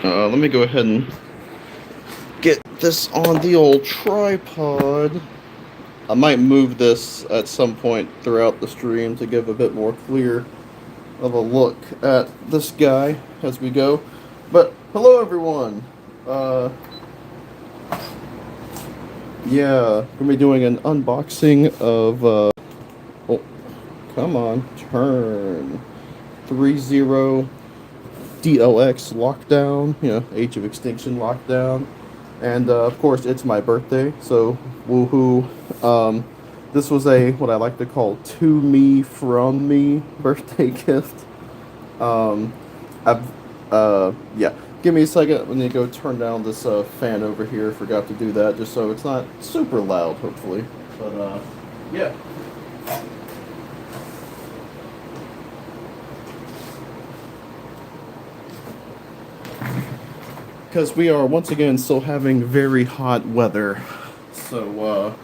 Let me go ahead and get this on the old tripod. I might move this at some point throughout the stream to give a bit more clear of a look at this guy as we go. But hello everyone. Yeah, gonna be doing an unboxing of oh, come on, turn. ThreeZero DLX Lockdown, Age of Extinction Lockdown. And of course, it's my birthday, so woohoo. This was what I like to call to me from me birthday gift. Yeah. Give me a second. I'm gonna go turn down this fan over here. Forgot to do that, just so it's not super loud, hopefully. But yeah. Because we are once again still having very hot weather, so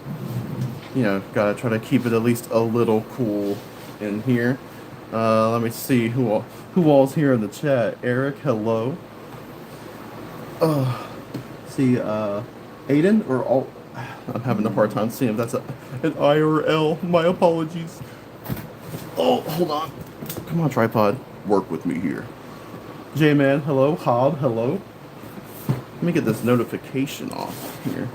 gotta try to keep it at least a little cool in here. Let me see who all's here in the chat. Eric, hello. See, Aiden or all. I'm having a hard time seeing if that's an I or L. My apologies. Oh, hold on. Come on, tripod. Work with me here. J-Man, hello. Hob, hello. Let me get this notification off here.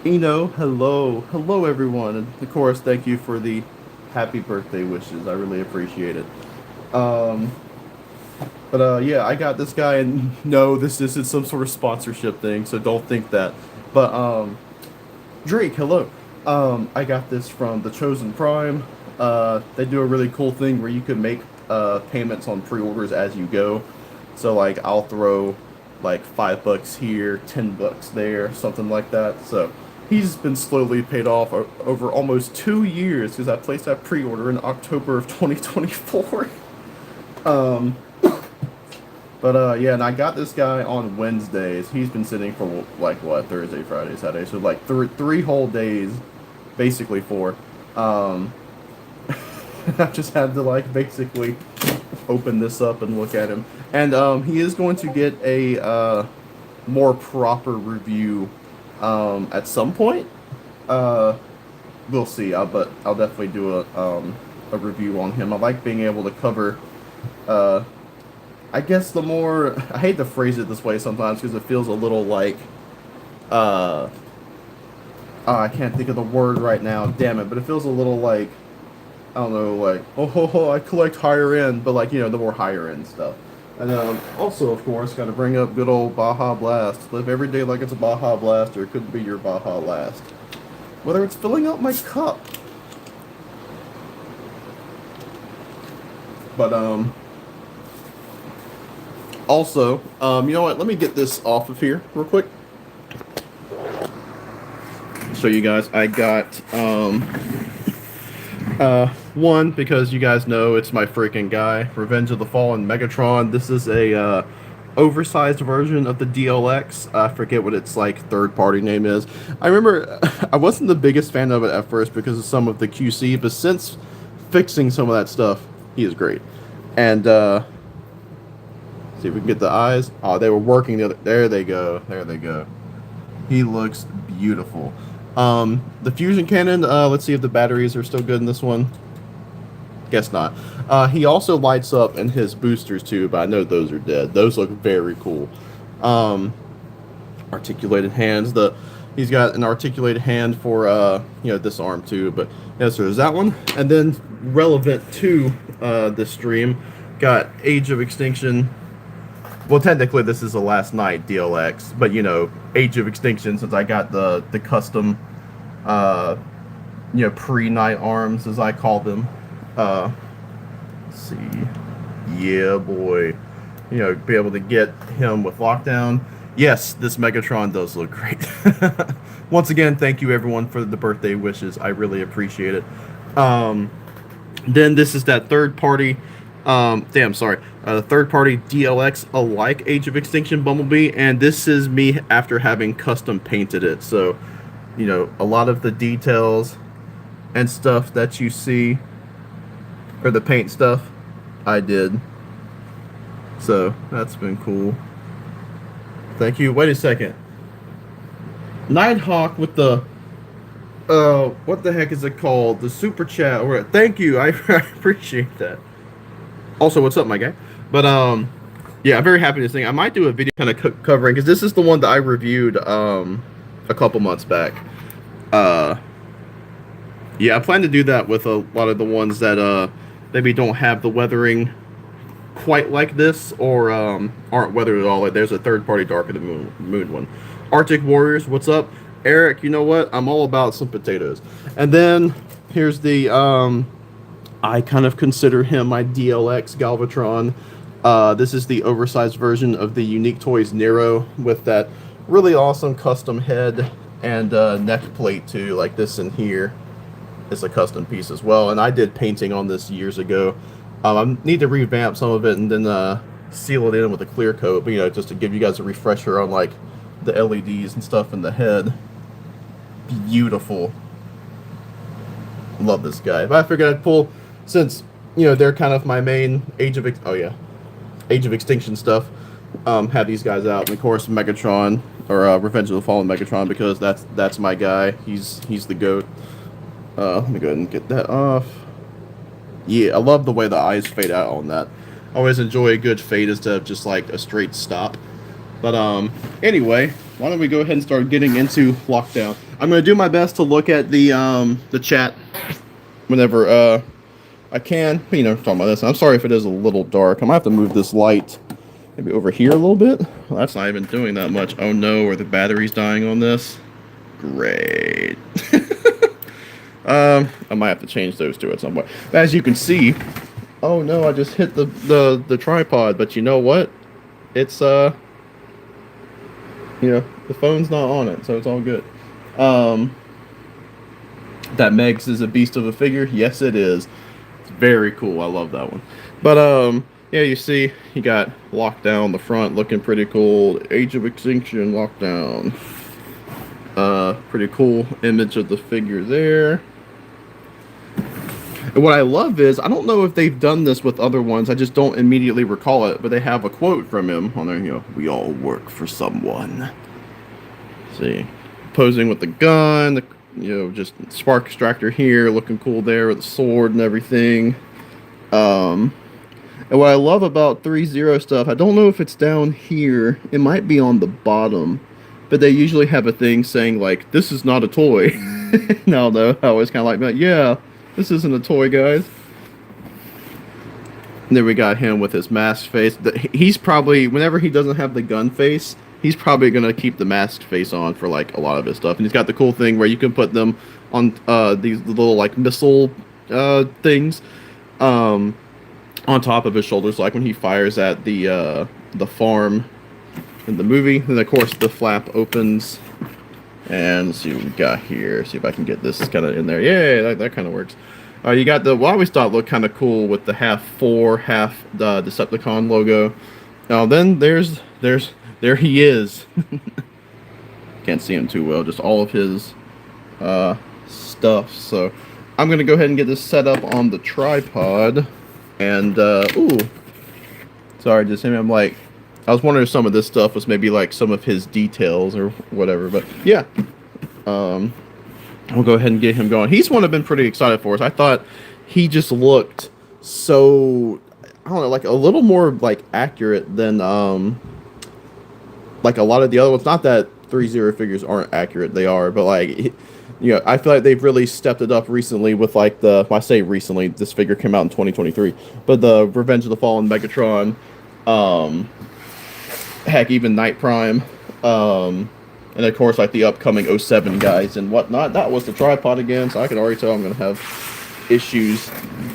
Eno, hello. Hello, everyone. And of course, thank you for the happy birthday wishes. I really appreciate it. Yeah, I got this guy, and no, this isn't some sort of sponsorship thing, so don't think that. But, Drake, hello. I got this from The Chosen Prime. They do a really cool thing where you can make payments on pre-orders as you go. So like I'll throw like $5 here, $10 there, something like that. So he's been slowly paid off over almost 2 years because I placed that pre-order in October of 2024. Yeah, and I got this guy on Wednesdays. He's been sitting for like what, Thursday, Friday, Saturday, so like three whole days, basically 4. I just had to like basically open this up and look at him. And he is going to get a more proper review at some point. We'll see, but I'll definitely do a review on him. I like being able to cover, I guess the more, I hate to phrase it this way sometimes because it feels a little like, I can't think of the word right now, damn it, but it feels a little like, I don't know, like, I collect higher end, but like, the more higher end stuff. And also, of course, got to bring up good old Baja Blast. Live every day like it's a Baja Blast, or it could be your Baja last. Whether it's filling up my cup. But, also, you know what, let me get this off of here real quick. Show you guys, I got, one, because you guys know it's my freaking guy, Revenge of the Fallen Megatron. This is a oversized version of the DLX. I forget what its like third-party name is. I remember I wasn't the biggest fan of it at first because of some of the QC, but since fixing some of that stuff, he is great. And see if we can get the eyes. Oh, they were working the other. There they go. There they go. He looks beautiful. The fusion cannon. Let's see if the batteries are still good in this one. Guess not. He also lights up in his boosters too, but I know those are dead. Those look very cool. Articulated hands. He's got an articulated hand for this arm too. But yeah, so there's that one. And then relevant to this stream, got Age of Extinction. Well, technically this is the Last Night DLX, but Age of Extinction, since I got the custom pre-night arms, as I call them. Let's see. Yeah, boy. Be able to get him with Lockdown. Yes, this Megatron does look great. Once again, thank you everyone for the birthday wishes. I really appreciate it. Then this is that third-party, third-party DLX alike Age of Extinction Bumblebee, and this is me after having custom painted it. So, a lot of the details and stuff that you see, or the paint stuff, I did. So that's been cool. Thank you. Wait a second. Nighthawk with the what the heck is it called? The super chat. Or thank you. I appreciate that. Also, what's up, my guy? But yeah, I'm very happy to sing. I might do a video kind of covering because this is the one that I reviewed a couple months back. Uh, yeah, I plan to do that with a lot of the ones that maybe don't have the weathering quite like this or aren't weathered at all. Like there's a third-party Dark of the Moon one. Arctic Warriors, what's up? Eric, you know what? I'm all about some potatoes. And then here's the I kind of consider him my DLX Galvatron. This is the oversized version of the Unique Toys Nero with that really awesome custom head and neck plate too, like this in here. It's a custom piece as well, and I did painting on this years ago. I need to revamp some of it and then seal it in with a clear coat, but you know, just to give you guys a refresher on like the LEDs and stuff in the head. Beautiful. Love this guy. But I figured I'd pull, since you know they're kind of my main Age of Extinction stuff. Have these guys out, and of course Megatron or Revenge of the Fallen Megatron, because that's my guy. He's the goat. Let me go ahead and get that off. Yeah, I love the way the eyes fade out on that. I always enjoy a good fade instead of just like a straight stop. But anyway, why don't we go ahead and start getting into Lockdown? I'm gonna do my best to look at the chat whenever I can. You know, talking about this. I'm sorry if it is a little dark. I might have to move this light maybe over here a little bit. Well, that's not even doing that much. Oh no, are the batteries dying on this? Great. I might have to change those two at some point. But as you can see, oh no, I just hit the tripod. But you know what? It's you know, the phone's not on it, so it's all good. That Megs is a beast of a figure. Yes, it is. It's very cool. I love that one. But yeah, you see, you got Lockdown the front, looking pretty cool. Age of Extinction Lockdown. Pretty cool image of the figure there. And what I love is, I don't know if they've done this with other ones, I just don't immediately recall it, but they have a quote from him on there, you know, "We all work for someone." See, posing with the gun, you know, just spark extractor here, looking cool there with the sword and everything. And what I love about ThreeZero stuff, I don't know if it's down here, it might be on the bottom, but they usually have a thing saying like, "This is not a toy." No, though, I always kind of like, yeah, this isn't a toy, guys. And then we got him with his mask face. He's probably, whenever he doesn't have the gun face, he's probably going to keep the masked face on for like a lot of his stuff. And he's got the cool thing where you can put them on these little like missile things on top of his shoulders, like when he fires at the farm in the movie. And of course the flap opens. And let's see what we got here. See if I can get this kind of in there. Yeah, that kind of works. You got the, what I always thought looked kind of cool with the half 4, half the Decepticon logo. Now then there he is. Can't see him too well, just all of his stuff. So I'm gonna go ahead and get this set up on the tripod. And ooh, sorry, just him. I'm like, I was wondering if some of this stuff was maybe like some of his details or whatever, but yeah. We'll go ahead and get him going. He's one I've been pretty excited for. I thought he just looked so, I don't know, like a little more like accurate than like a lot of the other ones. Not that ThreeZero figures aren't accurate, they are, but like, you know, I feel like they've really stepped it up recently with like the, well, I say recently, this figure came out in 2023, but the Revenge of the Fallen Megatron, heck, even Night Prime, and of course like the upcoming 07 guys and whatnot. That was the tripod again, so I can already tell I'm gonna have issues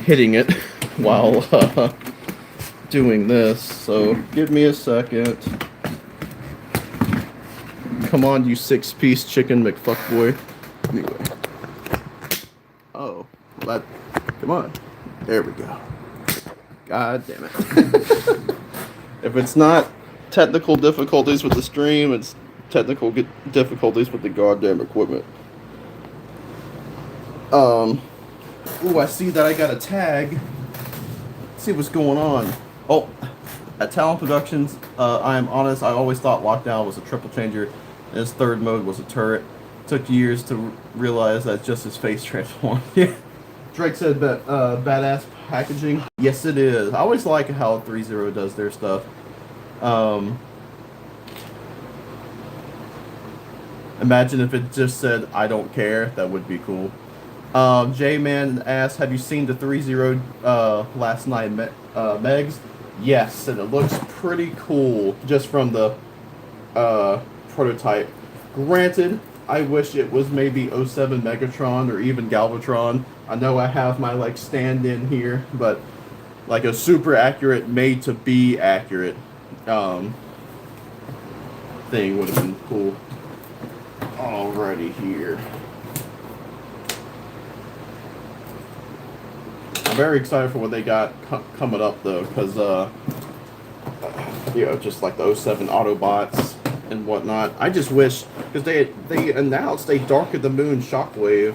hitting it while doing this, so give me a second. Come on, you 6-piece chicken McFuckboy. Anyway. Oh, that, come on. There we go. God damn it. If it's not technical difficulties with the stream, it's technical difficulties with the goddamn equipment. Ooh, I see that I got a tag. Let's see what's going on. Oh, At Talon Productions, I am honest, I always thought Lockdown was a triple changer, and his third mode was a turret. Took years to realize that's just his face transformed. Yeah. Drake said that badass packaging. Yes, it is. I always like how ThreeZero does their stuff. Imagine if it just said, I don't care. That would be cool. J-Man asked, have you seen the ThreeZero last night Megs? Yes, and it looks pretty cool just from the prototype. Granted, I wish it was maybe '07 Megatron or even Galvatron. I know I have my like stand-in here, but like a super accurate, made to be accurate thing would have been cool. Alrighty here. I'm very excited for what they got coming up though, because you know, just like the '07 Autobots and whatnot. I just wish, because they announced a Dark of the Moon Shockwave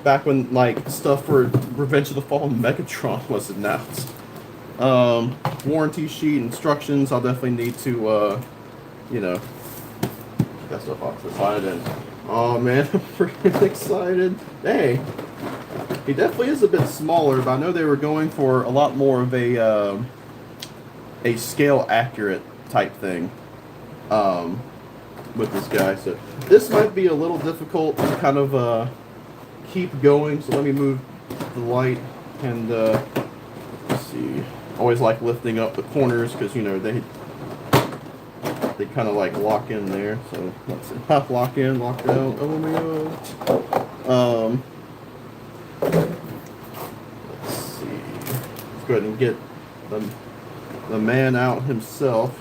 back when like stuff for Revenge of the Fallen Megatron was announced. Warranty sheet, instructions. I'll definitely need to you know, get stuff off the side. And oh man, I'm pretty excited. Hey, he definitely is a bit smaller, but I know they were going for a lot more of a scale accurate type thing with this guy. So this might be a little difficult to kind of keep going. So let me move the light and let's see. Always like lifting up the corners because you know they kind of like lock in there. So let's see. Lock in, lock down. Oh my god. Let's see. Let's go ahead and get the man out himself.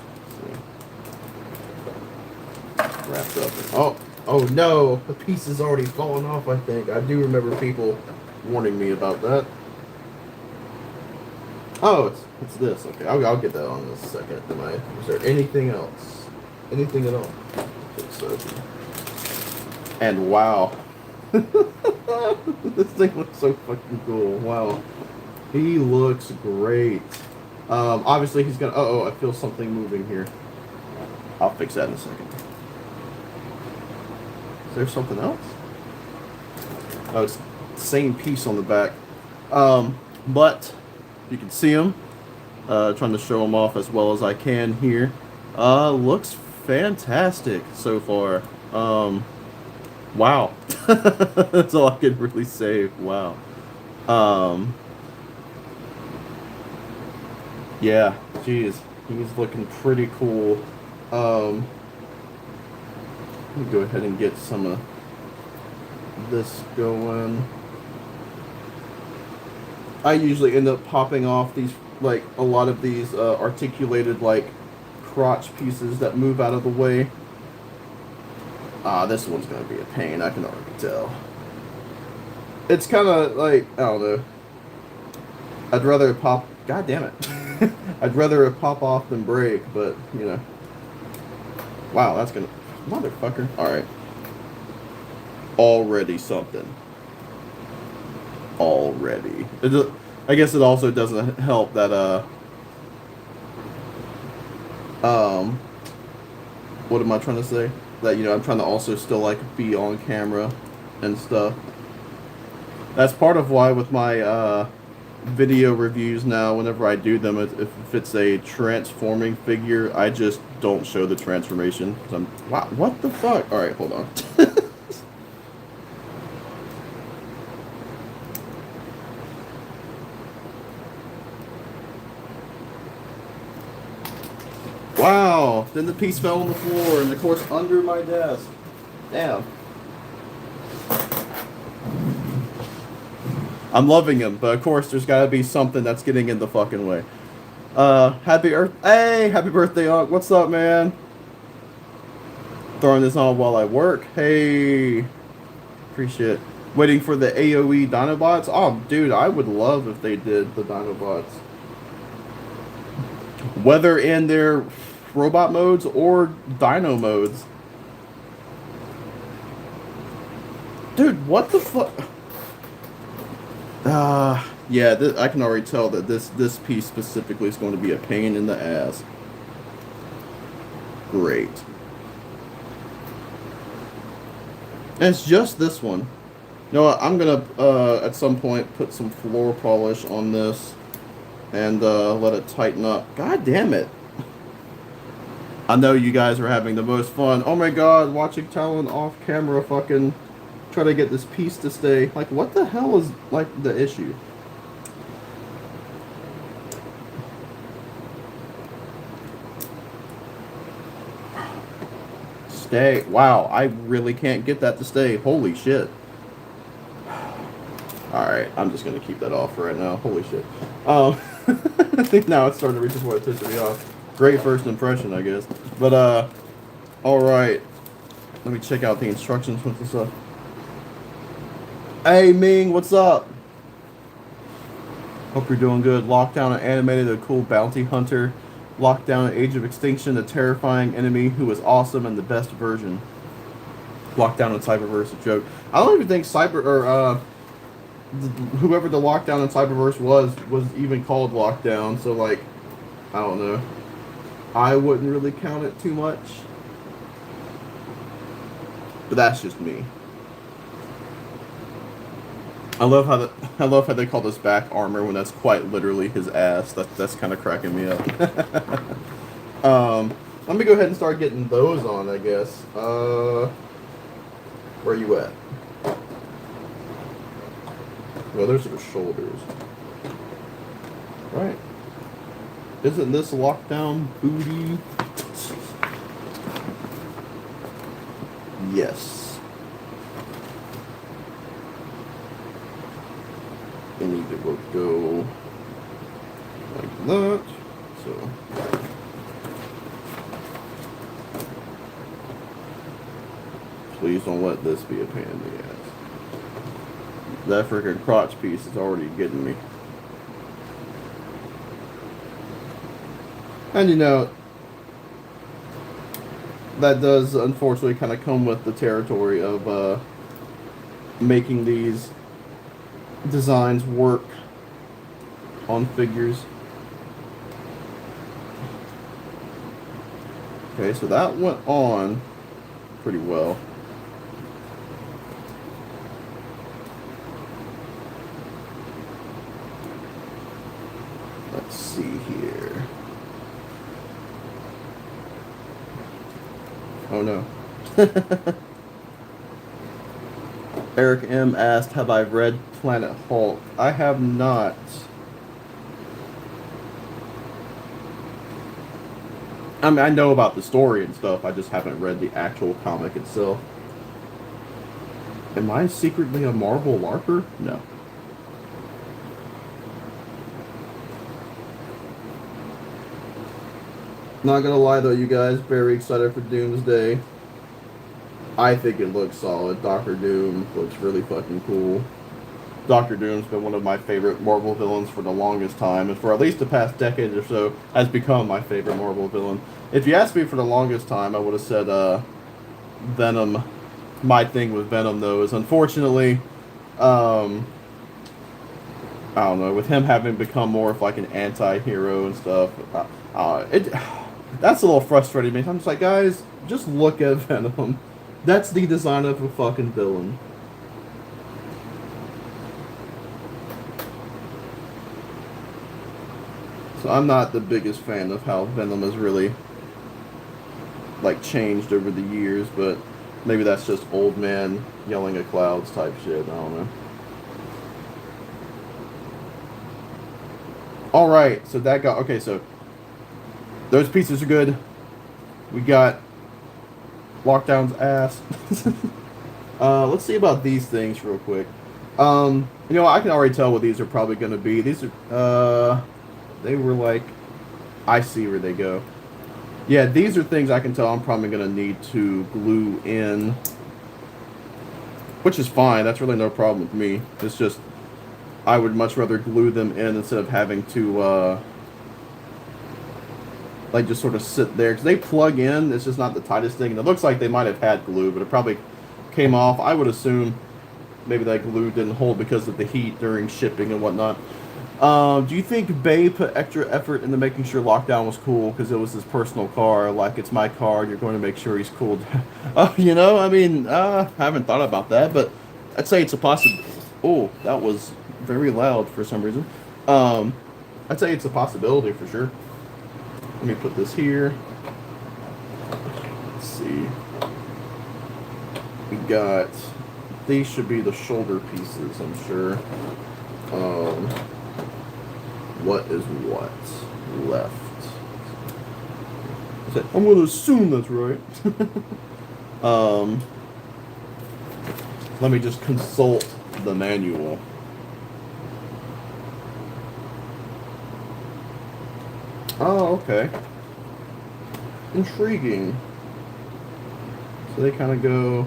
Wrapped up. Oh no! The piece is already falling off. I think I do remember people warning me about that. Oh, it's this. Okay, I'll get that on in a second. Is there anything else? Anything at all? I think so. And wow, this thing looks so fucking cool. Wow, he looks great. Obviously he's gonna. Oh, I feel something moving here. I'll fix that in a second. Is there something else? Oh, it's the same piece on the back. But you can see him. Trying to show him off as well as I can here. Looks fantastic so far. Wow. That's all I could really say. Wow. Yeah, geez. He's looking pretty cool. Let me go ahead and get some of this going. I usually end up popping off these, like, a lot of these articulated, like, crotch pieces that move out of the way. This one's gonna be a pain, I can already tell. It's kind of like, I don't know. I'd rather it pop, god damn it. I'd rather it pop off than break, but, you know. Wow, that's gonna, motherfucker. Alright. Already something. Already. I guess it also doesn't help that, what am I trying to say? That, you know, I'm trying to also still, like, be on camera and stuff. That's part of why with my, video reviews now, whenever I do them, if it's a transforming figure, I just don't show the transformation. 'Cause I'm, wow, what the fuck? Alright, hold on. Wow, then the piece fell on the floor and of course under my desk. Damn. I'm loving him, but of course there's gotta be something that's getting in the fucking way. Happy birthday, Unc. What's up, man? Throwing this on while I work. Hey. Appreciate it. Waiting for the AoE Dinobots. Oh, dude, I would love if they did the Dinobots. Whether in their robot modes or dino modes. Dude, what the fuck? Yeah, I can already tell that this piece specifically is going to be a pain in the ass. Great. And it's just this one. You know what? I'm gonna at some point put some floor polish on this and let it tighten up. God damn it! I know you guys are having the most fun. Oh my god, watching Talon off camera fucking try to get this piece to stay. Like, what the hell is like the issue? Stay. Wow, I really can't get that to stay. Holy shit. Alright, I'm just gonna keep that off right now. Holy shit. I think now it's starting to reach the point of pissing me off. Great first impression, I guess. But, alright. Let me check out the instructions with this up. Hey, Ming, what's up? Hope you're doing good. Lockdown animated a cool bounty hunter. Lockdown Age of Extinction, a terrifying enemy who was awesome and the best version. Lockdown in Cyberverse, a joke. I don't even think whoever the Lockdown in Cyberverse was even called Lockdown, so like, I don't know. I wouldn't really count it too much. But that's just me. I love how they call this back armor when that's quite literally his ass. That's kind of cracking me up. Let me go ahead and start getting those on, I guess. Where are you at? Well, there's her shoulders. Right. Isn't this Lockdown booty? Yes. And it will go like that. So please don't let this be a pain in the ass. That freaking crotch piece is already getting me. And you know, that does unfortunately kind of come with the territory of making these designs work on figures. Okay, so that went on pretty well. Let's see here. Oh no. Eric M. asked, have I read Planet Hulk? I have not. I mean, I know about the story and stuff, I just haven't read the actual comic itself. Am I secretly a Marvel LARPer? No. Not gonna lie though, you guys, very excited for Doomsday. I think it looks solid. Doctor Doom looks really fucking cool. Doctor Doom's been one of my favorite Marvel villains for the longest time, and for at least the past decade or so, has become my favorite Marvel villain. If you asked me for the longest time, I would have said Venom. My thing with Venom, though, is unfortunately, I don't know, with him having become more of like an anti-hero and stuff, that's a little frustrating to me. I'm just like, guys, just look at Venom. That's the design of a fucking villain. So I'm not the biggest fan of how Venom has really, like, changed over the years, but maybe that's just old man yelling at clouds type shit. I don't know. Alright, so that got... Okay, so those pieces are good. We got Lockdown's ass. Let's see about these things real quick. You know, I can already tell what these are probably going to be. These are, they were like, I see where they go. Yeah, these are things I can tell I'm probably going to need to glue in. Which is fine. That's really no problem with me. It's just, I would much rather glue them in instead of having to, like, just sort of sit there. Because they plug in. It's just not the tightest thing. And it looks like they might have had glue, but it probably came off. I would assume maybe that glue didn't hold because of the heat during shipping and whatnot. Do you think Bay put extra effort into making sure Lockdown was cool because it was his personal car? Like, it's my car, you're going to make sure he's cool. I mean, I haven't thought about that, but I'd say it's a possibility. Oh, that was very loud for some reason. Um, I'd say it's a possibility for sure. Let me put this here. Let's see. We got, these should be the shoulder pieces, I'm sure. What is what left? I'm going to assume that's right. Let me just consult the manual. Oh, okay. Intriguing. So they kind of go,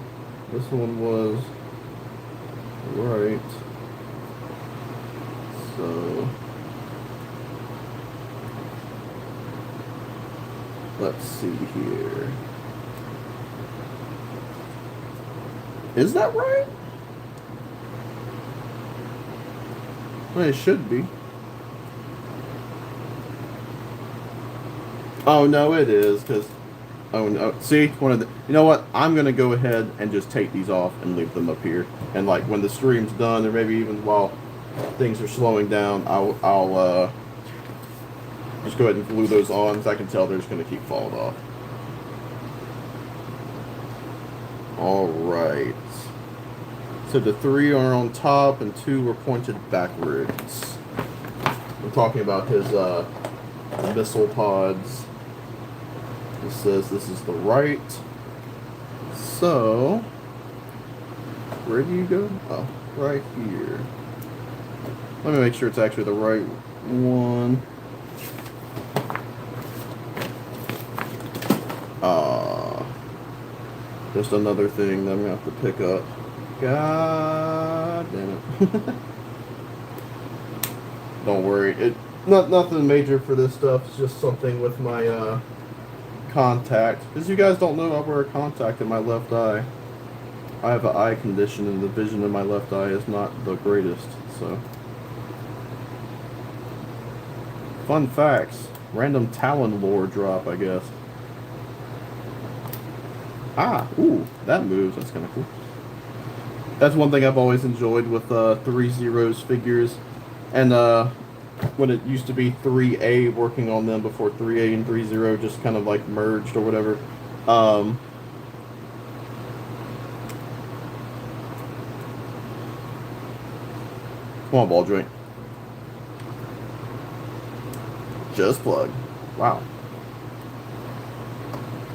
this one was right. So let's see here. Is that right? Well, it should be. Oh no, it is, because oh no. See, one of the. You know what? I'm gonna go ahead and just take these off and leave them up here. And like when the stream's done, or maybe even while things are slowing down, I'll just go ahead and glue those on, because I can tell they're just gonna keep falling off. All right. So the 3 are on top and 2 are pointed backwards. We're talking about his missile pods. It says this is the right. So, where do you go? Oh, right here. Let me make sure it's actually the right one. Just another thing that I'm going to have to pick up. God damn it. Don't worry. Nothing major for this stuff. It's just something with my contact. Because you guys don't know, I wear a contact in my left eye. I have an eye condition and the vision in my left eye is not the greatest. So, fun facts. Random Talon lore drop, I guess. Ah, ooh, that moves. That's kind of cool. That's one thing I've always enjoyed with ThreeZero's figures. And when it used to be 3A working on them before 3A and ThreeZero just kind of like merged or whatever. Come on, ball joint. Just plug. Wow.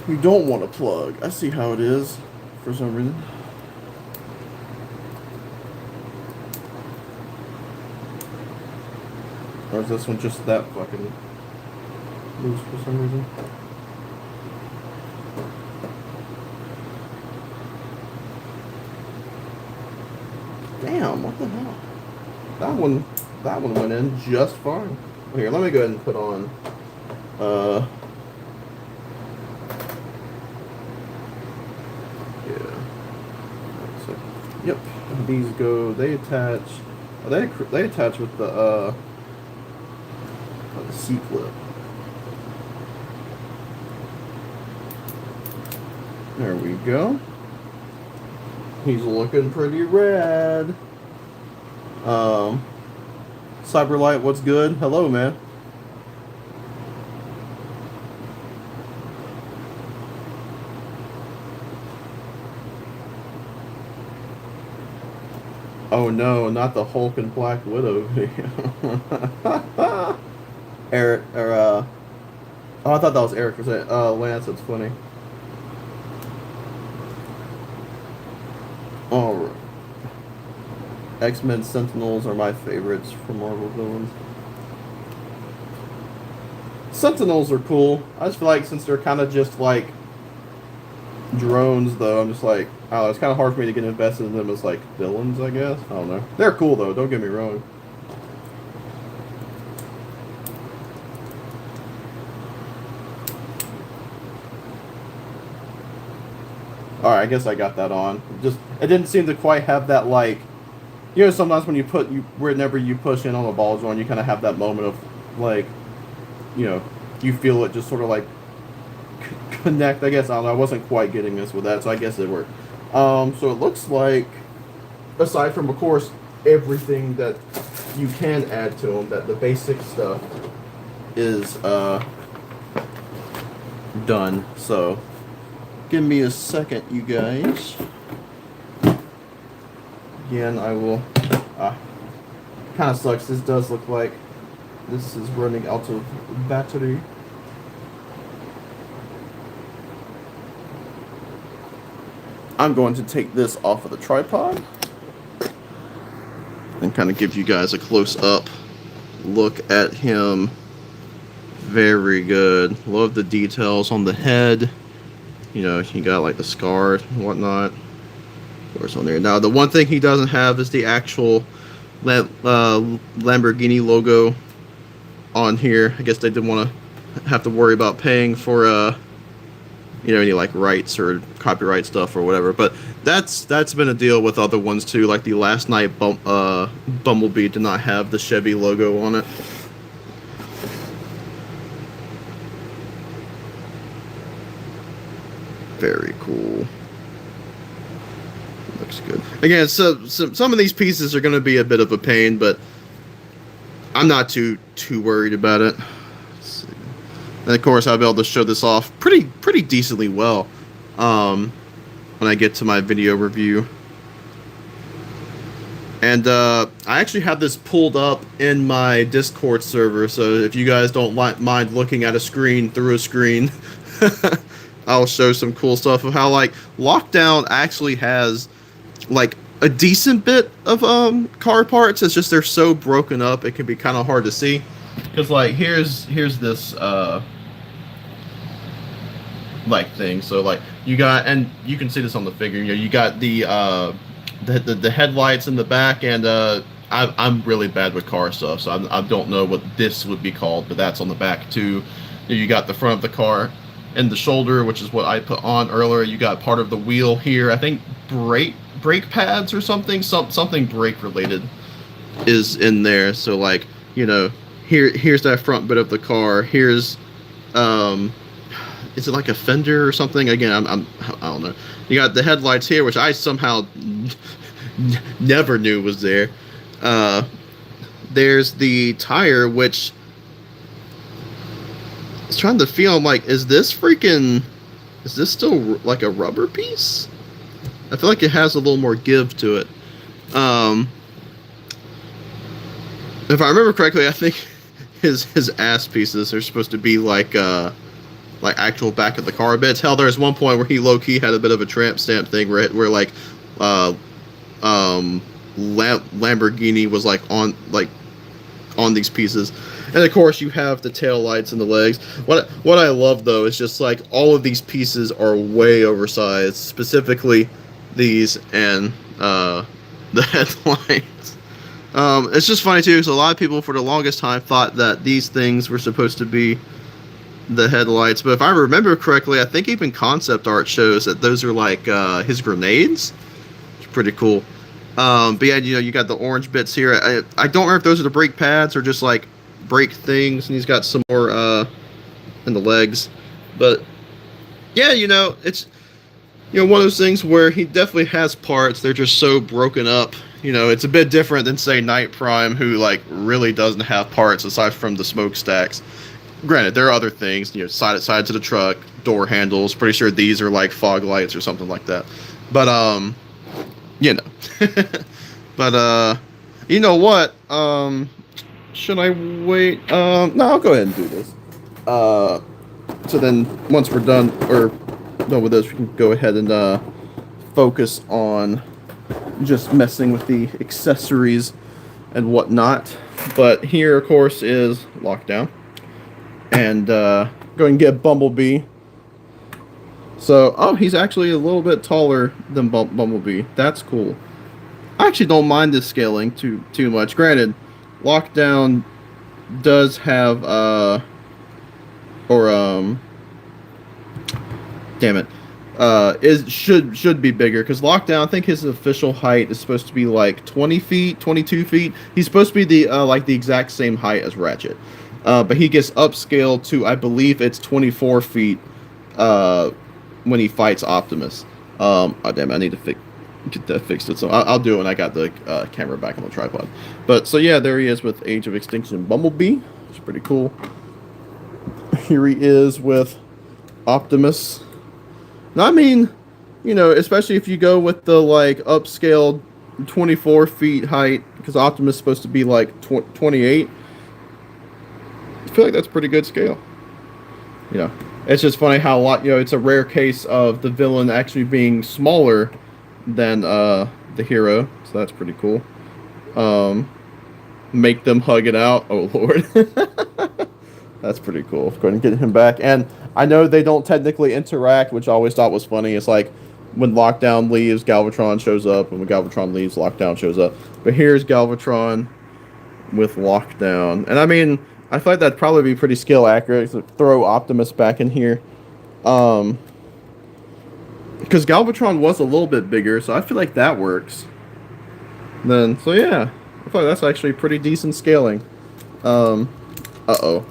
You don't want to plug. I see how it is for some reason. Or is this one just that fucking loose for some reason? Damn, what the hell? That one went in just fine. Here, let me go ahead and put on yep, these go, they attach, they attach with the C-clip. There we go. He's looking pretty rad. Cyberlight, what's good? Hello, man. Oh no, not the Hulk and Black Widow video. Eric, or oh, I thought that was Eric for saying, Lance, that's funny. Alright. X-Men Sentinels are my favorites for Marvel villains. Sentinels are cool. I just feel like since they're kind of just like drones, though, I'm just like, I don't know, it's kind of hard for me to get invested in them as like villains, I guess. I don't know. They're cool though, don't get me wrong. Alright, I guess I got that on. Just, it didn't seem to quite have that like you know, sometimes when whenever you push in on a ball joint, you kind of have that moment of like, you know, you feel it just sort of like connect. I guess I don't know. I wasn't quite getting this with that, so I guess it worked. So it looks like, aside from, of course, everything that you can add to them, that the basic stuff is done. So give me a second, you guys. Again, I will. Kind of sucks. This does look like this is running out of battery. I'm going to take this off of the tripod and kind of give you guys a close-up look at him. Very good. Love the details on the head. You know, he got like the scar and whatnot. Of course, on there. Now, the one thing he doesn't have is the actual Lamborghini logo on here. I guess they didn't want to have to worry about paying for you know, any like rights or copyright stuff or whatever. But that's been a deal with other ones too. Like the Last Night Bumblebee did not have the Chevy logo on it. Very cool. Looks good. Again, so some of these pieces are going to be a bit of a pain, but I'm not too worried about it. Let's see. And of course, I'll be able to show this off pretty decently well when I get to my video review. And I actually have this pulled up in my Discord server, so if you guys don't mind looking at a screen through a screen, I'll show some cool stuff of how like Lockdown actually has like a decent bit of car parts. It's just they're so broken up it can be kind of hard to see. Because like here's this like thing. So like you got, and you can see this on the figure. You know, you got the headlights in the back, and I'm really bad with car stuff, so I don't know what this would be called, but that's on the back too. You got the front of the car and the shoulder, which is what I put on earlier. You got part of the wheel here. I think brake pads or something brake related is in there. So like, you know, here's that front bit of the car. Here's is it like a fender or something? Again, I don't know. You got the headlights here, which I somehow never knew was there. There's the tire, which I was trying to feel. I'm like, is this still like a rubber piece? I feel like it has a little more give to it. If I remember correctly, I think his ass pieces are supposed to be like actual back of the car bits. Hell, there's one point where he low-key had a bit of a tramp stamp thing where like Lamborghini was like on these pieces. And of course you have the tail lights and the legs. What I love though is just like all of these pieces are way oversized, specifically these and the headlights. It's just funny too, because a lot of people for the longest time thought that these things were supposed to be the headlights, but if I remember correctly, I think even concept art shows that those are like his grenades. It's pretty cool. But yeah, you know, you got the orange bits here. I don't remember if those are the brake pads or just like brake things, and he's got some more in the legs. But yeah, you know, it's, you know, one of those things where he definitely has parts. They're just so broken up. You know, it's a bit different than say Night Prime, who like really doesn't have parts aside from the smokestacks. Granted, there are other things, you know, sides of the truck, door handles. Pretty sure these are like fog lights or something like that. But you know. But you know what? Should I wait? No, I'll go ahead and do this. So then once we're done with this, we can go ahead and focus on just messing with the accessories and whatnot. But here, of course, is Lockdown. And go and get Bumblebee. So, oh, he's actually a little bit taller than Bumblebee. That's cool. I actually don't mind this scaling too much. Granted, Lockdown does have damn it, is should be bigger because Lockdown. I think his official height is supposed to be like 20 feet, 22 feet. He's supposed to be the like the exact same height as Ratchet, but he gets upscaled to I believe it's 24 feet when he fights Optimus. Oh damn! I need to get that fixed. So I'll do it when I got the camera back on the tripod. But so yeah, there he is with Age of Extinction Bumblebee. It's pretty cool. Here he is with Optimus. I mean, you know, especially if you go with the like upscaled 24 feet height, because Optimus is supposed to be like 28. I feel like that's pretty good scale. You know, it's just funny how it's a rare case of the villain actually being smaller than the hero, so that's pretty cool. Make them hug it out. Oh Lord. That's pretty cool. Go ahead and get him back. And I know they don't technically interact, which I always thought was funny. It's like when Lockdown leaves, Galvatron shows up, and when Galvatron leaves, Lockdown shows up. But here's Galvatron with Lockdown. And I mean, I feel like that'd probably be pretty skill accurate to throw Optimus back in here. Because Galvatron was a little bit bigger, so I feel like that works. Then, so yeah. I feel like that's actually pretty decent scaling. Uh-oh.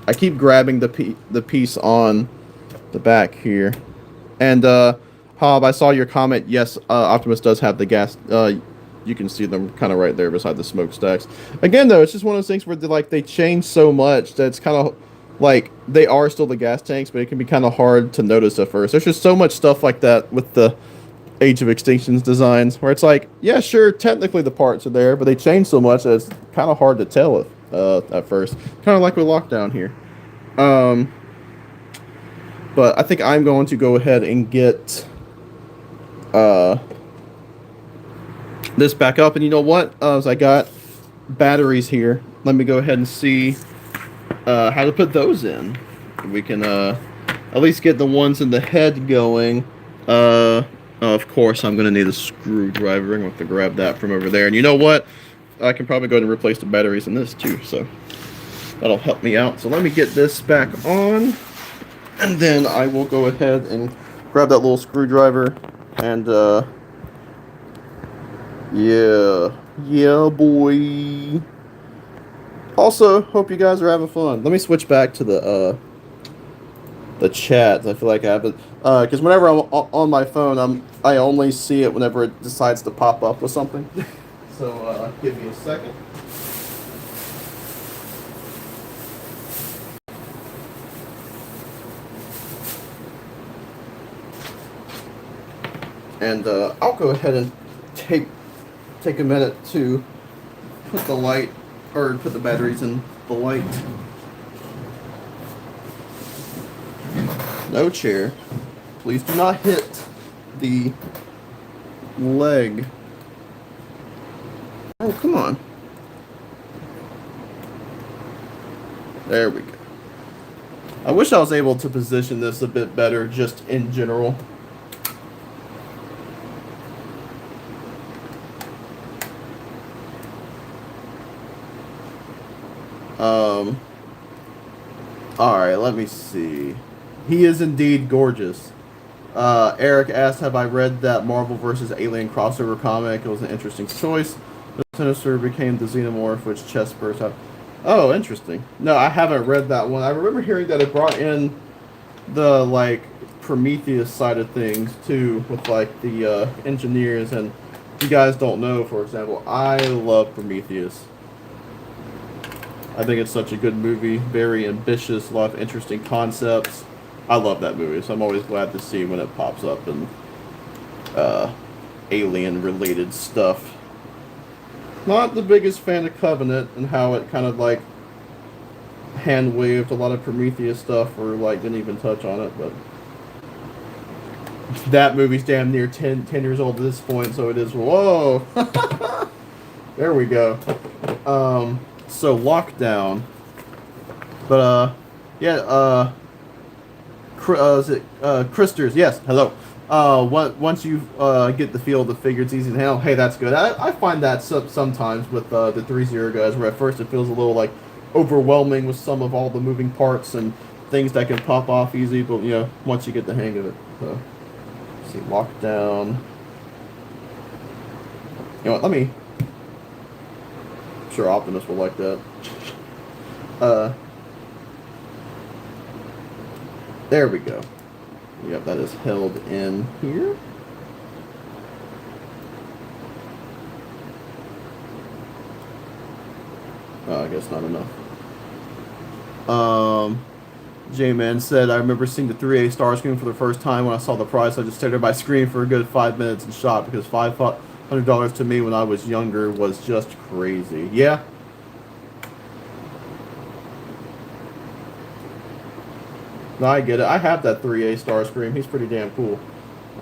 I keep grabbing the piece on the back here. And, Hob, I saw your comment. Yes, Optimus does have the gas. You can see them kind of right there beside the smokestacks. Again, though, it's just one of those things where they change so much that it's kind of like they are still the gas tanks, but it can be kind of hard to notice at first. There's just so much stuff like that with the Age of Extinction's designs where it's like, yeah, sure, technically the parts are there, but they change so much that it's kind of hard to tell at first. Kind of like with Lockdown here. But I think I'm going to go ahead and get this back up. And you know what? As I got batteries here, let me go ahead and see how to put those in. We can at least get the ones in the head going. Of course, I'm going to need a screwdriver. I'm going to have to grab that from over there. And you know what? I can probably go ahead and replace the batteries in this too. So that'll help me out. So let me get this back on. And then I will go ahead and grab that little screwdriver. And, yeah, boy. Also, hope you guys are having fun. Let me switch back to the chat. I feel like I have it. Because whenever I'm on my phone, I only see it whenever it decides to pop up with something. So, give me a second. And I'll go ahead and take a minute to put the light, or put the batteries in the light. No chair. Please do not hit the leg. Oh, come on. There we go. I wish I was able to position this a bit better, just in general. Alright, let me see. He is indeed gorgeous. Eric asked, have I read that Marvel vs. Alien crossover comic? It was an interesting choice. The Sinister became the Xenomorph, which chest burst out. Oh, interesting. No, I haven't read that one. I remember hearing that it brought in the, like, Prometheus side of things, too, with, like, the engineers. And if you guys don't know, for example, I love Prometheus. I think it's such a good movie, very ambitious, a lot of interesting concepts. I love that movie, so I'm always glad to see when it pops up in alien-related stuff. Not the biggest fan of Covenant and how it kind of like hand-waved a lot of Prometheus stuff or like didn't even touch on it, but that movie's damn near 10 years old at this point, so it is, whoa! There we go. So Lockdown, but yeah, is it Christers? Yes, hello. Once you get the feel of the figure, it's easy to handle. Hey, that's good. I find that sometimes with the ThreeZero guys, where at first it feels a little like overwhelming with some of all the moving parts and things that can pop off easy, but you know, once you get the hang of it. So. Let's see, Lockdown. You know what, let me... I'm sure Optimus will like that. There we go. Yep, that is held in here. Oh, I guess not enough. J-Man said, I remember seeing the 3A Star Screen for the first time. When I saw the price, I just stared at my screen for a good 5 minutes and shot, because $500 to me when I was younger was just crazy. Yeah. No, I get it. I have that 3A Star Screen. He's pretty damn cool.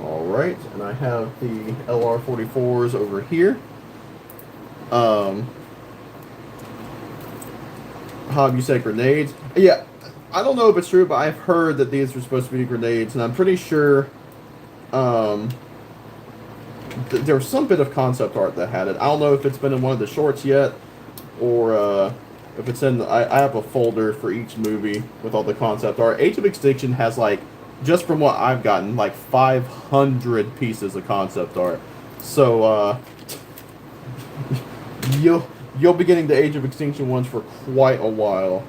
Alright, and I have the LR44s over here. Hob, you said grenades. Yeah, I don't know if it's true, but I've heard that these were supposed to be grenades, and I'm pretty sure there was some bit of concept art that had it. I don't know if it's been in one of the shorts yet, or if it's in... I have a folder for each movie with all the concept art. Age of Extinction has, like, just from what I've gotten, like 500 pieces of concept art. So, you'll be getting the Age of Extinction ones for quite a while.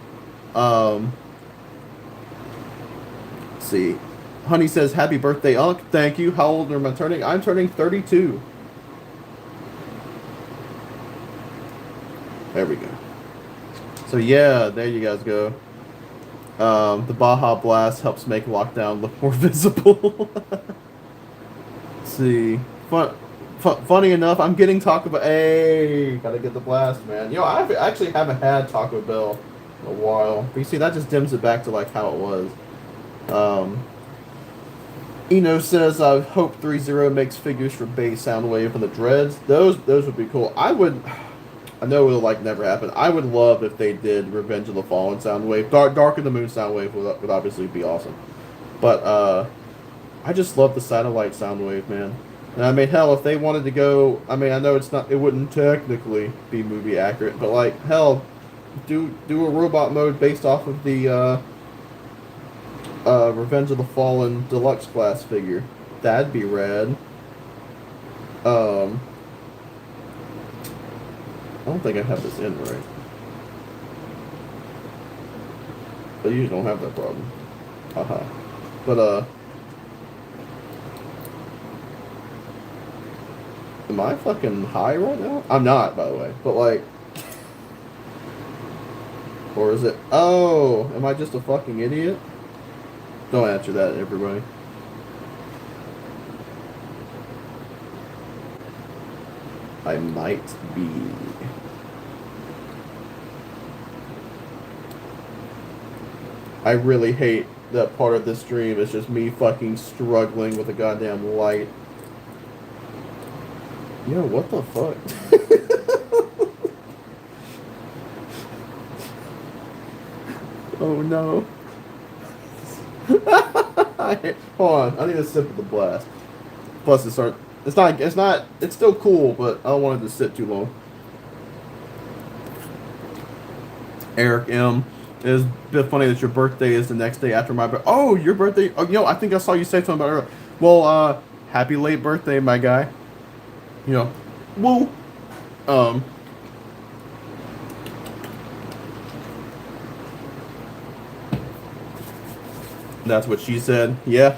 Let's see. Honey says, happy birthday, Unc. Thank you. How old am I turning? I'm turning 32. There we go. So yeah, there you guys go. The Baja Blast helps make Lockdown look more visible. Let's see. Funny enough, I'm getting Taco Bell. Hey, gotta get the blast, man. You know, I actually haven't had Taco Bell in a while. But you see, that just dims it back to like how it was. Eno says, I hope ThreeZero makes figures for Bay Soundwave and the Dreads. Those would be cool. I know it'll like never happen. I would love if they did Revenge of the Fallen Soundwave. Dark of the Moon Soundwave would obviously be awesome. But I just love the Satellite Soundwave, man. And I mean, hell, if they wanted to go, I mean, I know it wouldn't technically be movie accurate, but like, hell, do a robot mode based off of the Revenge of the Fallen deluxe class figure. That'd be rad. I don't think I have this in right. I usually don't have that problem. Haha. But, am I fucking high right now? I'm not, by the way. But, like... Or is it... Oh! Am I just a fucking idiot? Don't answer that, everybody. I might be. I really hate that part of this stream. It's just me fucking struggling with a goddamn light. Yo, what the fuck? Oh no. Hold on, I need a sip of the blast. Plus it's still cool, but I don't want it to sit too long. Eric M. It is a bit funny that your birthday is the next day after my birthday. Oh, your birthday? Oh, you know, I think I saw you say something about it earlier. Well, happy late birthday, my guy. You know, woo. That's what she said. Yeah.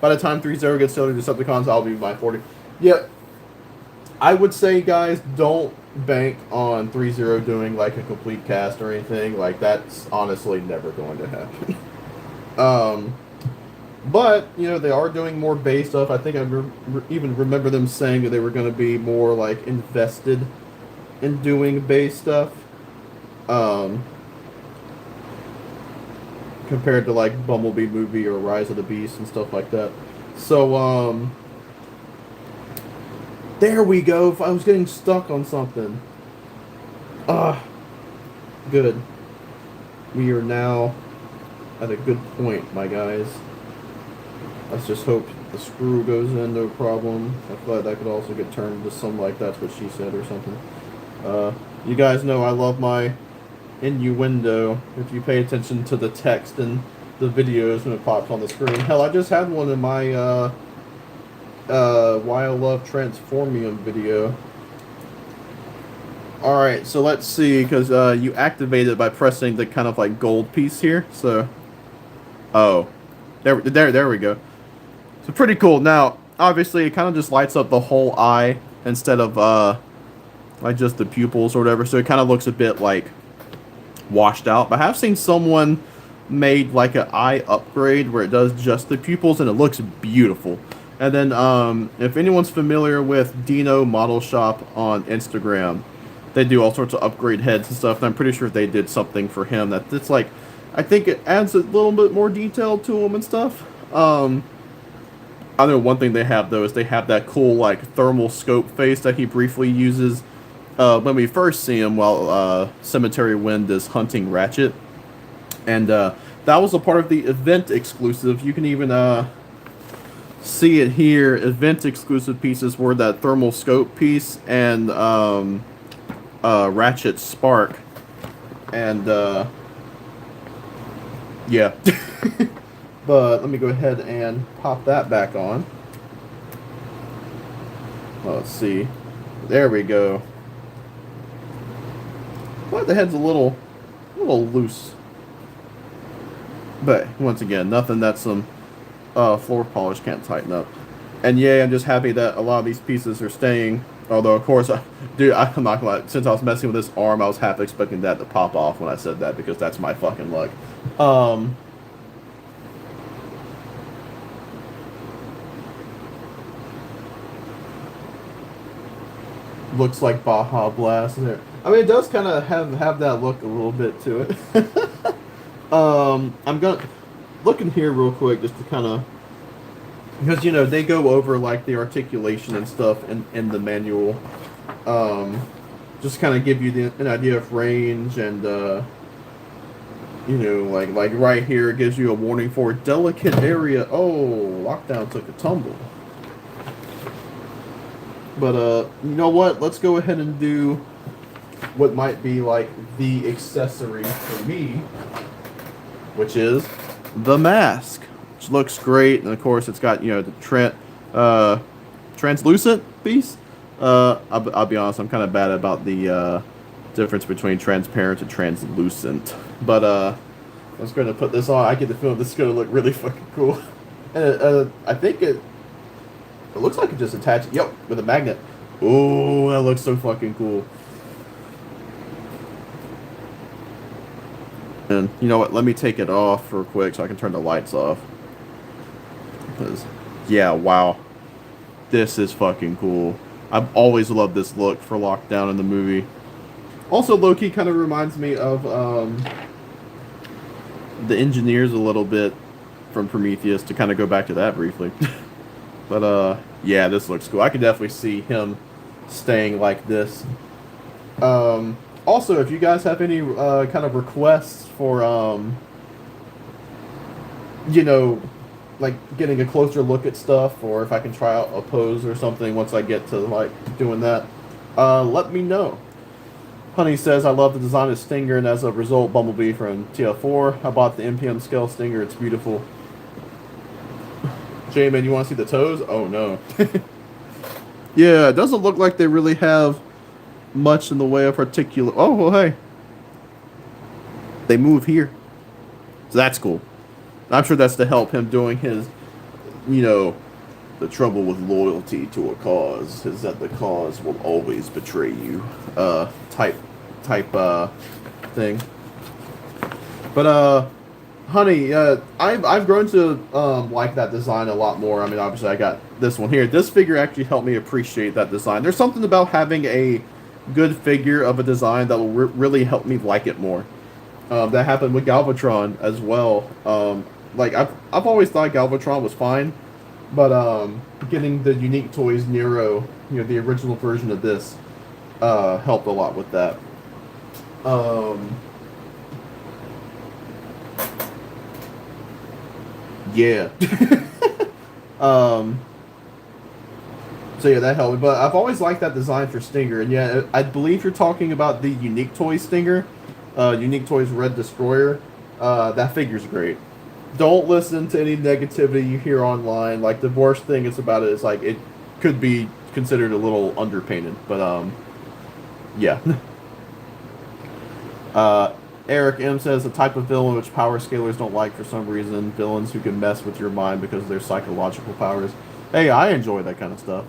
By the time ThreeZero gets to Decepticons, I'll be my 40. Yeah. I would say, guys, don't bank on ThreeZero doing like a complete cast or anything. Like, that's honestly never going to happen. But, you know, they are doing more Bay stuff. I think I even remember them saying that they were going to be more, like, invested in doing Bay stuff. Compared to, like, Bumblebee movie or Rise of the Beast and stuff like that. So, there we go. I was getting stuck on something. Good. We are now at a good point, my guys. Let's just hope the screw goes in, no problem. I feel like that could also get turned into some, like, that's what she said or something. You guys know I love my innuendo if you pay attention to the text and the videos when it pops on the screen. Hell, I just had one in my Why I Love Transformium video. Alright, so let's see, because you activate it by pressing the kind of like gold piece here, so... Oh. There we go. So pretty cool. Now, obviously, it kind of just lights up the whole eye instead of, like just the pupils or whatever, so it kind of looks a bit, like, washed out. But I have seen someone made, like, an eye upgrade where it does just the pupils, and it looks beautiful. And then, if anyone's familiar with Dino Model Shop on Instagram, they do all sorts of upgrade heads and stuff, and I'm pretty sure they did something for him that it's like, I think it adds a little bit more detail to him and stuff. I know one thing they have, though, is they have that cool, like, thermal scope face that he briefly uses when we first see him while Cemetery Wind is hunting Ratchet. And that was a part of the event exclusive. You can even see it here. Event exclusive pieces were that thermal scope piece and Ratchet Spark. And, yeah. But let me go ahead and pop that back on. Well, let's see. There we go. Well, the head's a little loose. But once again, nothing that some floor polish can't tighten up. And yeah, I'm just happy that a lot of these pieces are staying. Although, of course, dude, I'm not gonna lie. Since I was messing with this arm, I was half expecting that to pop off when I said that, because that's my fucking luck. Looks like Baja Blast in there. I mean, it does kind of have that look a little bit to it. I'm gonna look in here real quick just to kind of, because you know they go over like the articulation and stuff in the manual. Just kind of give you an idea of range and you know, like right here it gives you a warning for delicate area. Oh, Lockdown took a tumble. But, you know what? Let's go ahead and do what might be, like, the accessory for me, which is the mask, which looks great. And, of course, it's got, you know, the translucent piece. I'll be honest, I'm kind of bad about the difference between transparent and translucent. But, I was going to put this on. I get the feeling this is going to look really fucking cool. And, I think it looks like it just attached, yep, with a magnet. Oh, that looks so fucking cool. And you know what? Let me take it off real quick so I can turn the lights off. Because, yeah, wow. This is fucking cool. I've always loved this look for Lockdown in the movie. Also, low-key kind of reminds me of the engineers a little bit from Prometheus, to kind of go back to that briefly. But, yeah, this looks cool. I could definitely see him staying like this. Also, if you guys have any, kind of requests for, you know, like, getting a closer look at stuff, or if I can try out a pose or something once I get to, like, doing that, let me know. Honey says, I love the design of Stinger, and as a result, Bumblebee from TF4. I bought the MPM scale Stinger. It's beautiful. J-Man, you want to see the toes? Oh, no. Yeah, it doesn't look like they really have much in the way of particular... Oh, well, hey. They move here. So that's cool. I'm sure that's to help him doing his, you know, the trouble with loyalty to a cause is that the cause will always betray you, type thing. But, honey, I've grown to like that design a lot more. I mean, obviously, I got this one here. This figure actually helped me appreciate that design. There's something about having a good figure of a design that will really help me like it more. That happened with Galvatron as well. Like, I've always thought Galvatron was fine, but getting the Unique Toys Nero, you know, the original version of this, helped a lot with that. Yeah. So yeah, that helped me. But I've always liked that design for Stinger. And yeah, I believe you're talking about the Unique Toys Stinger. Unique Toys Red Destroyer. That figure's great. don't listen to any negativity you hear online. Like, the worst thing is about it is like it could be considered a little underpainted, but yeah. Eric M says the type of villain which power scalers don't like for some reason. Villains who can mess with your mind because of their psychological powers. Hey, I enjoy that kind of stuff.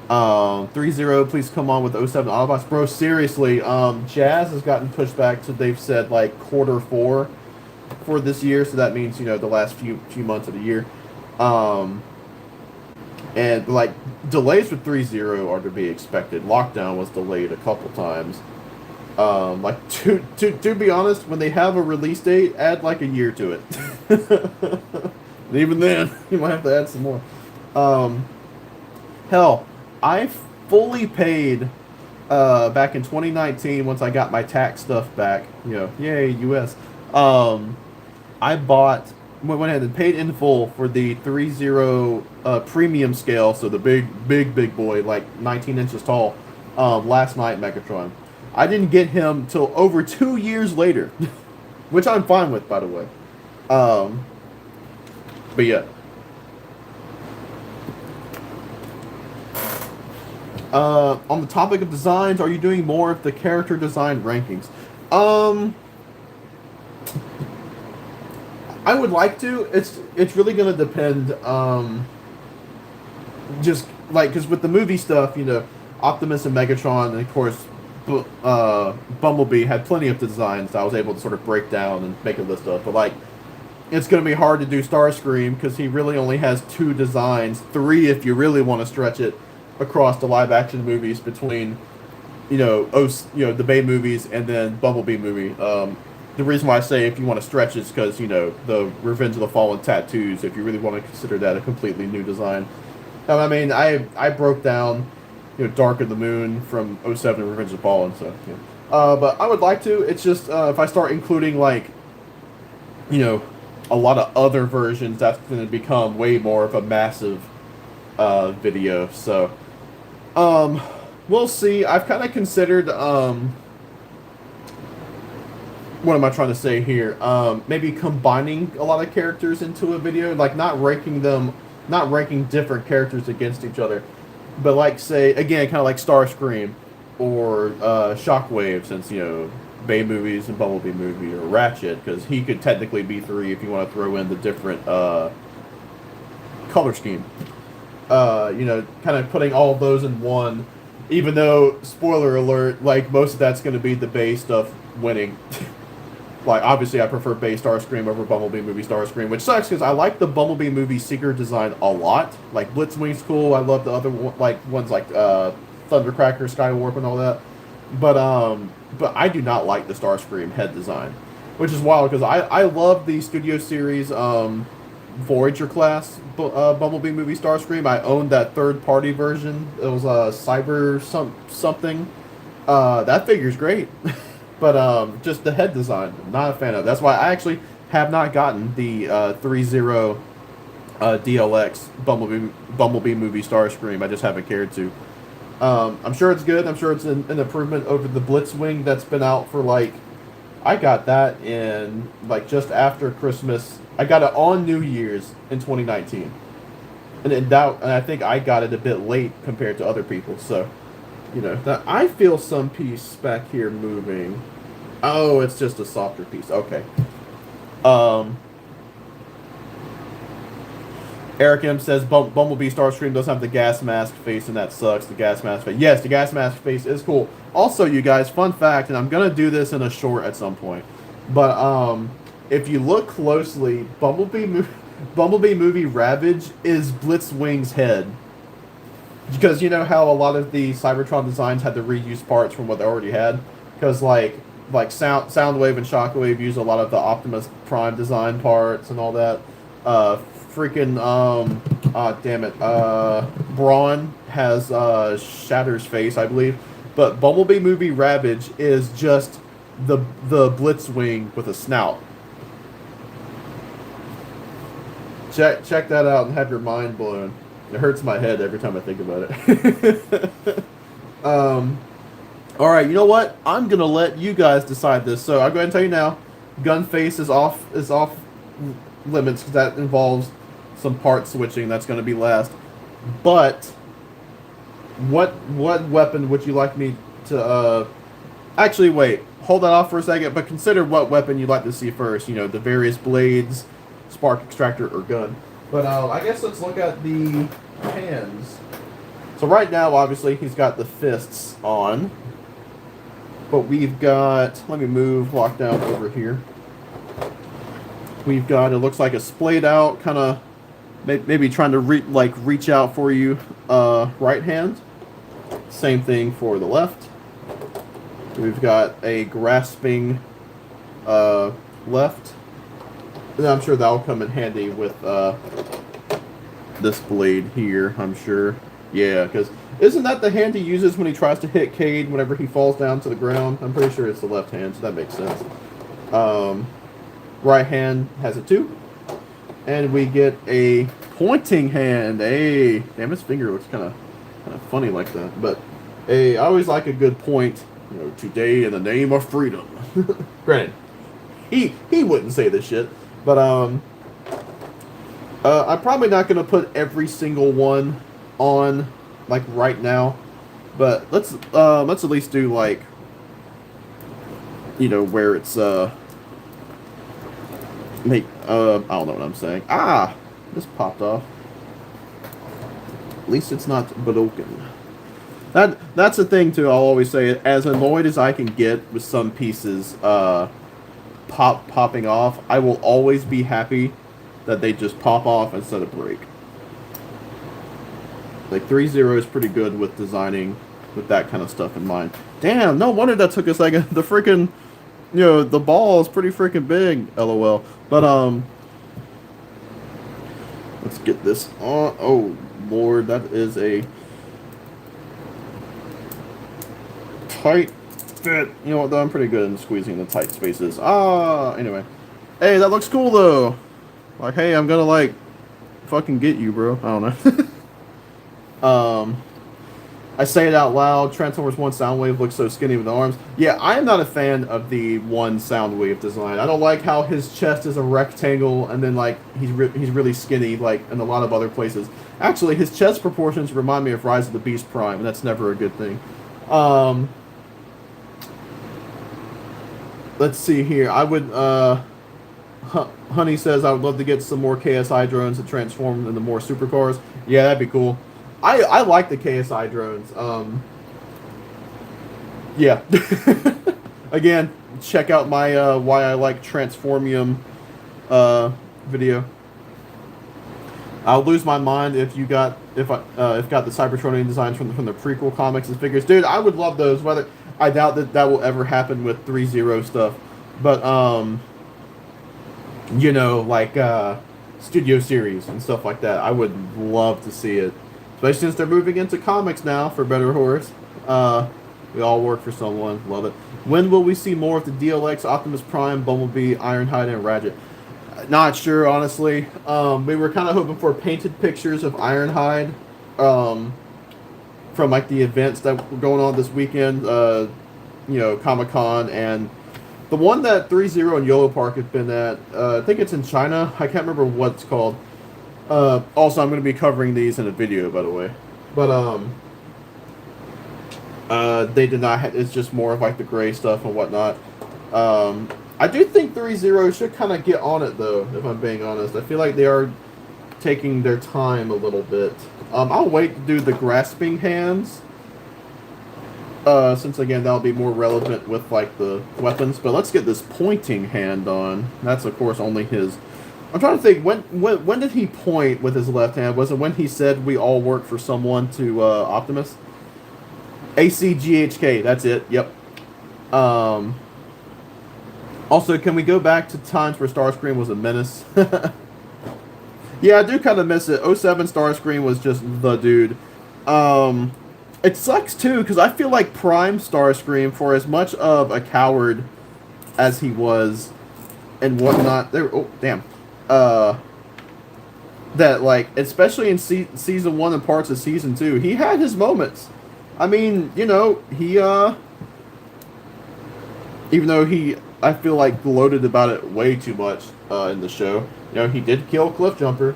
3-0, please come on with 07 Autobots. Bro, seriously, Jazz has gotten pushed back to, they've said, like, Q4 for this year, so that means, you know, the last few months of the year. And, like, delays with 3-0 are to be expected. Lockdown was delayed a couple times. Like, to be honest, when they have a release date, add, like, a year to it. And even then, you might have to add some more. Hell, I fully paid back in 2019 once I got my tax stuff back. You know, yay, US. I went ahead and paid in full for the 3-0 premium scale, so the big boy, like 19 inches tall, last night, Megatron. I didn't get him till over 2 years later, which I'm fine with, by the way. But yeah. On the topic of designs, are you doing more of the character design rankings? I would like to. It's really gonna depend. Just like, because with the movie stuff, you know, Optimus and Megatron, and of course, Bumblebee had plenty of designs that I was able to sort of break down and make a list of. But like, it's gonna be hard to do Starscream because he really only has 2 designs, 3 if you really want to stretch it across the live action movies between, you know, the Bay movies and then Bumblebee movie. The reason why I say if you want to stretch is because, you know, the Revenge of the Fallen tattoos, if you really want to consider that a completely new design. I mean, I broke down, you know, Dark of the Moon from 07 Revenge of the Fallen, so, yeah. But I would like to. It's just, if I start including, like, you know, a lot of other versions, that's going to become way more of a massive video, so... we'll see. I've kind of considered, what am I trying to say here? Maybe combining a lot of characters into a video, like not ranking different characters against each other, but like, say, again, kind of like Starscream or Shockwave, since, you know, Bay movies and Bumblebee movie, or Ratchet, because he could technically be 3 if you want to throw in the different color scheme. You know, kind of putting all of those in one, even though, spoiler alert, like, most of that's going to be the Bay stuff winning. Like, obviously, I prefer Bay Starscream over Bumblebee movie Starscream, which sucks, because I like the Bumblebee movie Seeker design a lot. Like, Blitzwing's cool, I love the other ones like Thundercracker, Skywarp, and all that. But I do not like the Starscream head design, which is wild, because I love the Studio Series, Voyager class Bumblebee movie Starscream. I owned that third-party version. It was Cyber something. That figure's great, but just the head design, not a fan of. That's why I actually have not gotten the 3-0 DLX Bumblebee movie Starscream. I just haven't cared to. I'm sure it's good. I'm sure it's an improvement over the Blitzwing that's been out for, like, I got that in, like, just after Christmas. I got it on New Year's in 2019. And I think I got it a bit late compared to other people, so, you know. Now, I feel some piece back here moving. Oh, it's just a softer piece. Okay. Eric M says Bumblebee Starscream does have the gas mask face, and that sucks. The gas mask face. Yes, the gas mask face is cool. Also, you guys, fun fact, and I'm gonna do this in a short at some point, but if you look closely, Bumblebee movie Ravage is Blitzwing's head, because you know how a lot of the Cybertron designs had to reuse parts from what they already had, because like Soundwave and Shockwave use a lot of the Optimus Prime design parts and all that. Brawn has Shatter's face, I believe, but Bumblebee movie Ravage is just the Blitzwing with a snout. Check that out and have your mind blown. It hurts my head every time I think about it. All right, you know what? I'm gonna let you guys decide this. So I'll go ahead and tell you now. Gunface is off limits because that involves some part switching. That's going to be last. But what weapon would you like me to? Actually, wait. Hold that off for a second. But consider what weapon you'd like to see first. You know, the various blades, spark extractor, or gun. But I guess let's look at the hands. So right now, obviously, he's got the fists on. But we've got... Let me move Lockdown over here. We've got, it looks like a splayed out, kind of... Maybe trying to reach out for you, right hand. Same thing for the left. We've got a grasping left. And I'm sure that'll come in handy with this blade here, I'm sure. Yeah, because isn't that the hand he uses when he tries to hit Cade whenever he falls down to the ground? I'm pretty sure it's the left hand, so that makes sense. Right hand has it too. And we get a pointing hand. Hey, damn, his finger looks kind of funny like that. But I always like a good point. You know, today in the name of freedom. Granted, he wouldn't say this shit. But I'm probably not gonna put every single one on like right now. But let's at least do like, you know, where it's I don't know what I'm saying. Ah, this popped off. At least it's not broken. That's the thing too. I'll always say, as annoyed as I can get with some pieces popping off, I will always be happy that they just pop off instead of break. Like ThreeZero is pretty good with designing with that kind of stuff in mind. Damn, no wonder that took a second. The freaking, you know, the ball is pretty freaking big. LOL. But let's get this on. Oh Lord, that is a tight fit. You know what, though? I'm pretty good in squeezing the tight spaces. Anyway. Hey, that looks cool, though. Like, hey, I'm gonna, like, fucking get you, bro. I don't know. I say it out loud. Transformers 1 Soundwave looks so skinny with the arms. Yeah, I am not a fan of the 1 Soundwave design. I don't like how his chest is a rectangle and then, like, he's really skinny, like, in a lot of other places. Actually, his chest proportions remind me of Rise of the Beast Prime, and that's never a good thing. Let's see here. I would, Honey says, I would love to get some more KSI drones to transform into more supercars. Yeah, that'd be cool. I like the KSI drones. Yeah. Again, check out my why I like Transformium video. I'll lose my mind if you got if got the Cybertronian designs from the prequel comics and figures. Dude, I would love those. Whether I doubt that will ever happen with ThreeZero stuff, but you know, like studio series and stuff like that. I would love to see it. Especially since they're moving into comics now, for better or worse. We all work for someone. Love it. When will we see more of the DLX, Optimus Prime, Bumblebee, Ironhide, and Ratchet? Not sure, honestly. We were kind of hoping for painted pictures of Ironhide from like the events that were going on this weekend. You know, Comic-Con, and the one that ThreeZero and YOLO Park have been at. I think it's in China. I can't remember what it's called. Also, I'm going to be covering these in a video, by the way. But, they did not it's just more of, like, the gray stuff and whatnot. I do think ThreeZero should kind of get on it, though, if I'm being honest. I feel like they are taking their time a little bit. I'll wait to do the grasping hands. Since, again, that'll be more relevant with, like, the weapons. But let's get this pointing hand on. That's, of course, only his... I'm trying to think, when did he point with his left hand? Was it when he said we all work for someone to Optimus? ACGHK, that's it, yep. Also, can we go back to times where Starscream was a menace? Yeah, I do kind of miss it. 07 Starscream was just the dude. It sucks, too, because I feel like Prime Starscream, for as much of a coward as he was and whatnot... Oh, damn. That, like, especially in season 1 and parts of season 2, he had his moments. I mean, you know, he, even though he, I feel like gloated about it way too much in the show. You know, he did kill Cliffjumper.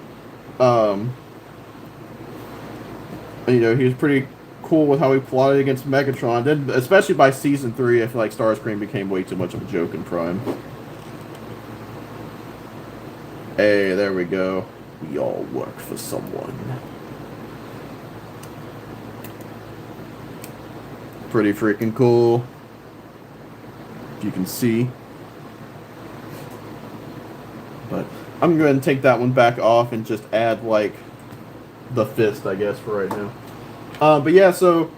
You know, he was pretty cool with how he plotted against Megatron. Then, especially by season 3, I feel like Starscream became way too much of a joke in Prime. Hey, there we go. We all work for someone. Pretty freaking cool. If you can see. But I'm going to take that one back off and just add, like, the fist, I guess, for right now. But yeah, so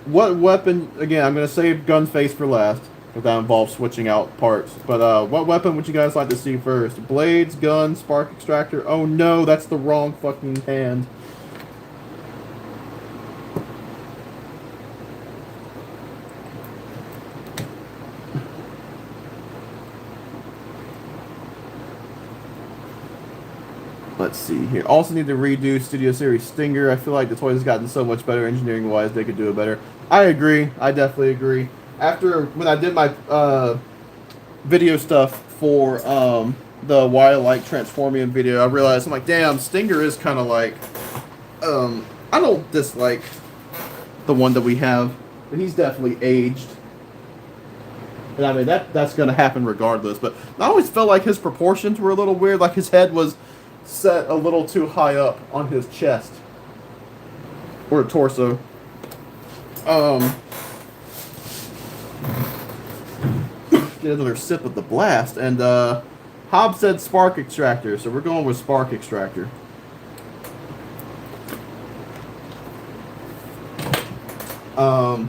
what weapon, again, I'm going to save gun face for last, if that involves switching out parts. But what weapon would you guys like to see first? Blades, gun, spark extractor? Oh no, that's the wrong fucking hand. Let's see here. Also need to redo Studio Series Stinger. I feel like the toys has gotten so much better engineering-wise, they could do it better. I agree. I definitely agree. After, when I did my video stuff for the Why I Like Transformium video, I realized, I'm like, damn, Stinger is kind of like, I don't dislike the one that we have, but he's definitely aged. And I mean, that's going to happen regardless, but I always felt like his proportions were a little weird, like his head was set a little too high up on his chest or torso. Get another sip of the blast, and Hobbs said spark extractor, so we're going with spark extractor. Oh,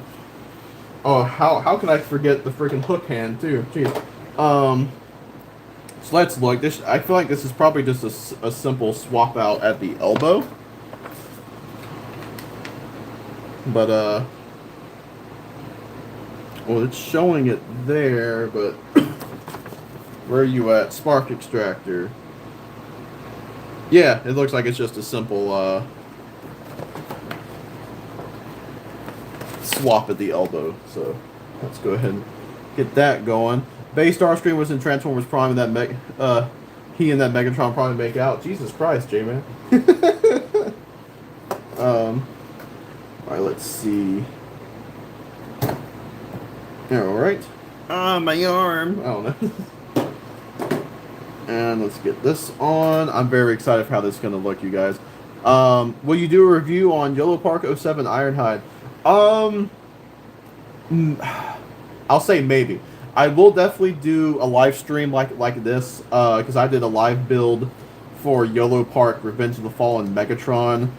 how can I forget the freaking hook hand too? Jeez. So let's look. This, I feel like this is probably just a simple swap out at the elbow. But, well, it's showing it there, but where are you at? Spark extractor. Yeah, it looks like it's just a simple, swap at the elbow. So, let's go ahead and get that going. Base Starscream was in Transformers Prime, and that he and that Megatron probably make out. Jesus Christ, J-Man. Alright, let's see. Alright. My arm. I don't know. And let's get this on. I'm very excited for how this is going to look, you guys. Will you do a review on Yellow Park 07 Ironhide? I'll say maybe. I will definitely do a live stream like this, because I did a live build for Yellow Park Revenge of the Fallen Megatron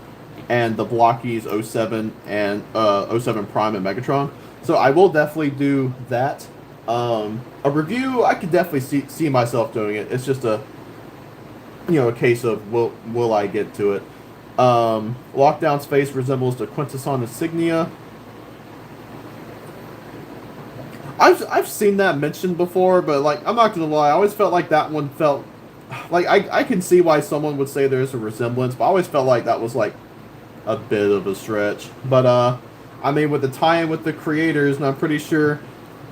and the Blockies 07 and 07 Prime and Megatron. So I will definitely do that. A review, I could definitely see myself doing it. It's just a case of will I get to it. Lockdown's face resembles the Quintesson insignia. I've seen that mentioned before, but like, I'm not gonna lie, I always felt like that one felt like I can see why someone would say there's a resemblance, but I always felt like that was like a bit of a stretch. But I mean, with the tie-in with the creators, and I'm pretty sure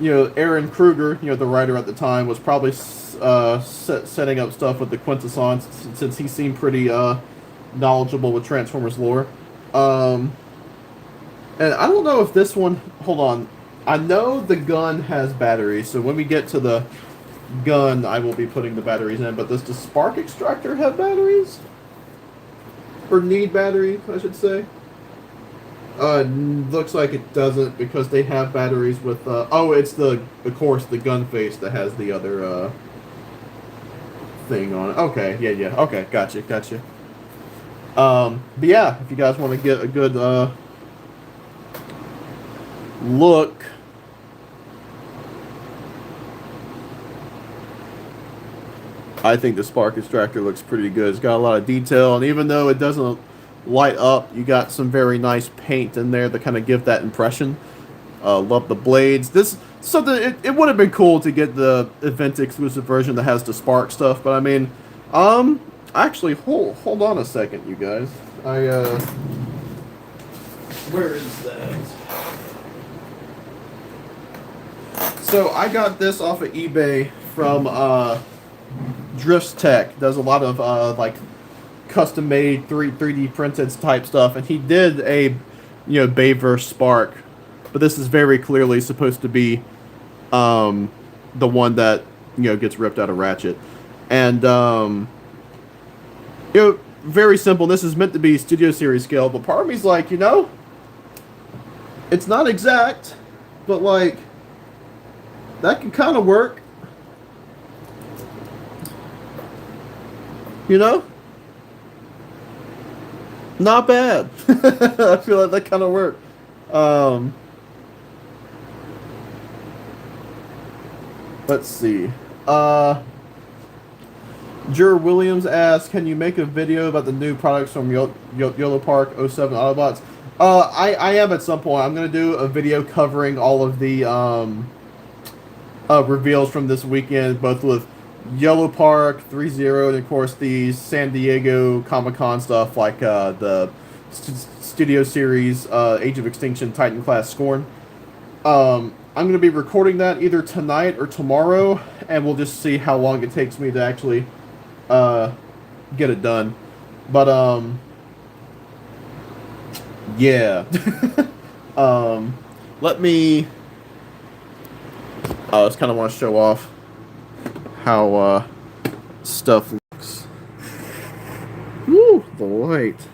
Aaron Kruger, the writer at the time, was probably setting up stuff with the Quintesson, since he seemed pretty knowledgeable with Transformers lore. And I don't know if this one, hold on, I know the gun has batteries, so when we get to the gun, I will be putting the batteries in, but does the spark extractor have batteries? Or need batteries, I should say? Looks like it doesn't, because they have batteries with, oh, it's of course, the gun face that has the other, thing on it. Okay, yeah, okay, gotcha. But yeah, if you guys want to get a good, look, I think the spark extractor looks pretty good. It's got a lot of detail, and even though it doesn't light up, you got some very nice paint in there to kind of give that impression. Love the blades. This something, it would have been cool to get the event exclusive version that has the spark stuff, but I mean, actually, hold on a second, you guys. Where is that? So I got this off of eBay from Drifts Tech. Does a lot of like custom made 3D printed type stuff, and he did a Bayverse Spark, but this is very clearly supposed to be the one that gets ripped out of Ratchet, and very simple. This is meant to be Studio Series scale, but part of me's like, it's not exact, but like that can kind of work, Not bad. I feel like that kind of worked. Let's see. Jur Williams asks, can you make a video about the new products from Yellow Park 07 Autobots? I am at some point. I'm going to do a video covering all of the reveals from this weekend, both with Yellow Park, ThreeZero, and of course the San Diego Comic-Con stuff like the Studio Series Age of Extinction Titan Class Scorn. I'm going to be recording that either tonight or tomorrow, and we'll just see how long it takes me to actually get it done. But yeah. Let me I just kind of want to show off how stuff looks. Woo, the light.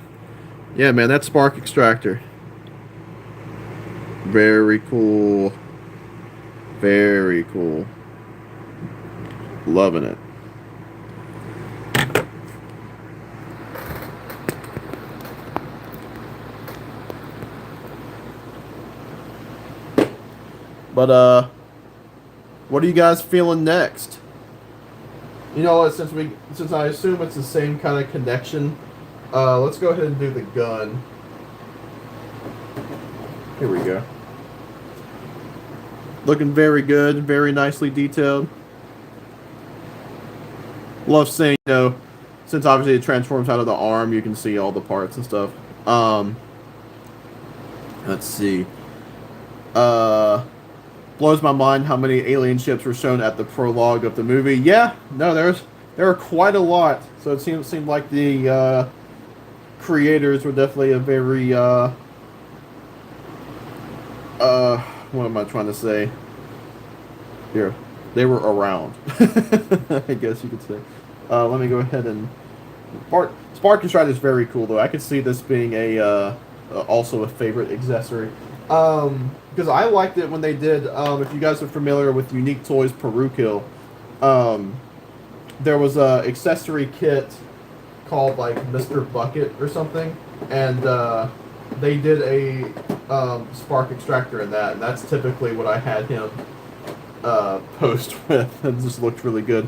Yeah, man, that spark extractor. Very cool. Very cool. Loving it. But what are you guys feeling next? You know what, since I assume it's the same kind of connection, let's go ahead and do the gun. Here we go. Looking very good, very nicely detailed. Love seeing, since obviously it transforms out of the arm, you can see all the parts and stuff. Let's see. Blows my mind how many alien ships were shown at the prologue of the movie. Yeah, no, there are quite a lot. So it seemed like the creators were definitely a very what am I trying to say? Here, they were around. I guess you could say. Let me go ahead and Spark Stride is very cool though. I could see this being a also a favorite accessory. Because I liked it when they did, if you guys are familiar with Unique Toys Perukill, there was a accessory kit called, like, Mr. Bucket or something, and, they did a, spark extractor in that, and that's typically what I had him, post with, and just looked really good.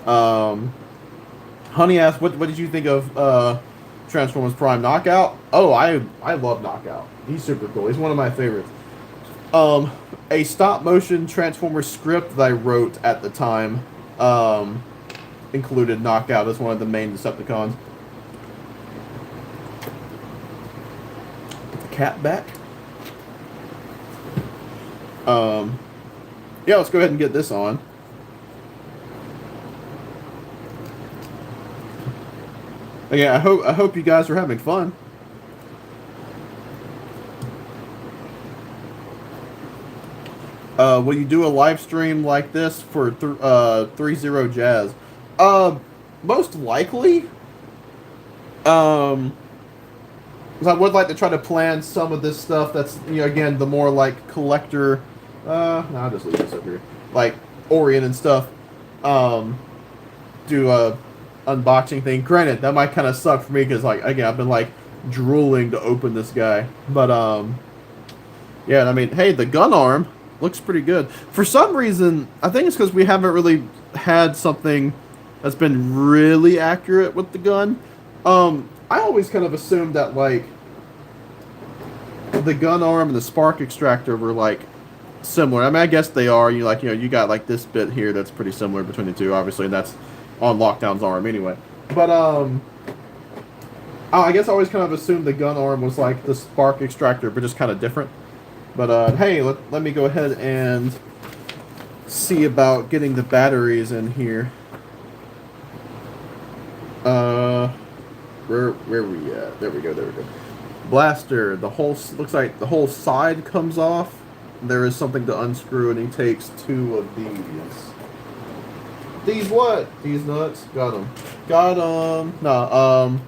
Honey asked, what did you think of, Transformers Prime Knockout? Oh, I love Knockout. He's super cool. He's one of my favorites. A stop-motion Transformers script that I wrote at the time included Knockout as one of the main Decepticons. Put the cat back. Yeah, let's go ahead and get this on. Again, I hope you guys are having fun. Will you do a live stream like this for ThreeZero Jazz? Most likely. Because I would like to try to plan some of this stuff that's, again, the more like collector. No, I'll just leave this up here. Like Orient and stuff. Do a unboxing thing. Granted, that might kind of suck for me because, like, again, I've been like drooling to open this guy. But yeah, I mean, hey, the gun arm looks pretty good. For some reason, I think it's because we haven't really had something that's been really accurate with the gun. I always kind of assumed that, like, the gun arm and the spark extractor were, like, similar. I mean, I guess they are. You got, like, this bit here that's pretty similar between the two, obviously, and that's on Lockdown's arm anyway. But, I guess I always kind of assumed the gun arm was, like, the spark extractor, but just kind of different. But, hey, let me go ahead and see about getting the batteries in here. Where we at? There we go. There we go. Blaster. The whole looks like the whole side comes off. There is something to unscrew, and he takes 2 of these. These what? These nuts? Got them. Got them. No.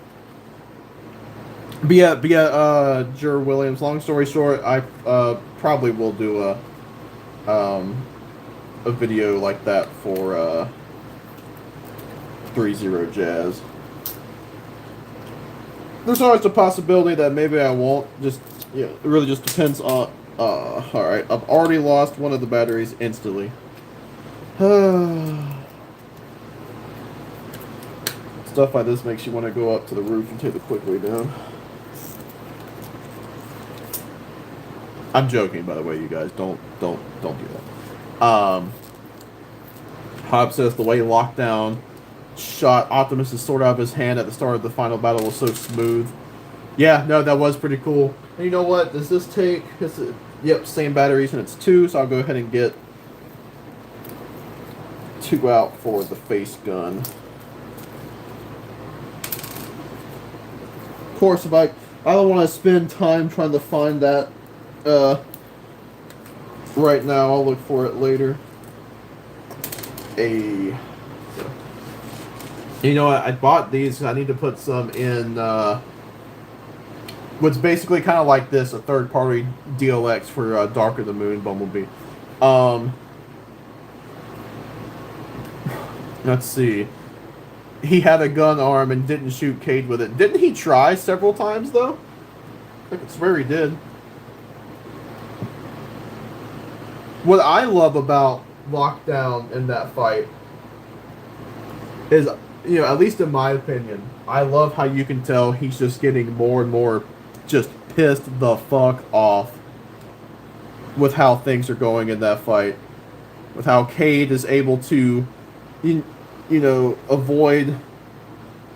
Jer Williams. Long story short, I probably will do a video like that for ThreeZero Jazz. There's always a possibility that maybe I won't. Just it really just depends on. All right, I've already lost one of the batteries instantly. Stuff like this makes you want to go up to the roof and take the quick way down. I'm joking, by the way, you guys. Don't do that. Hobb says the way Lockdown shot Optimus' sword out of his hand at the start of the final battle was so smooth. Yeah, no, that was pretty cool. And you know what? Does this take... Yep, same batteries, and it's 2, so I'll go ahead and get 2 out for the face gun. Of course, if I don't want to spend time trying to find that right now. I'll look for it later. You know what? I bought these. I need to put some in what's basically kind of like this, a third-party DLX for Dark of the Moon Bumblebee. Let's see. He had a gun arm and didn't shoot Cade with it. Didn't he try several times, though? I swear he did. What I love about Lockdown in that fight is, you know, at least in my opinion, I love how you can tell he's just getting more and more just pissed the fuck off with how things are going in that fight. With how Cade is able to, you know, avoid,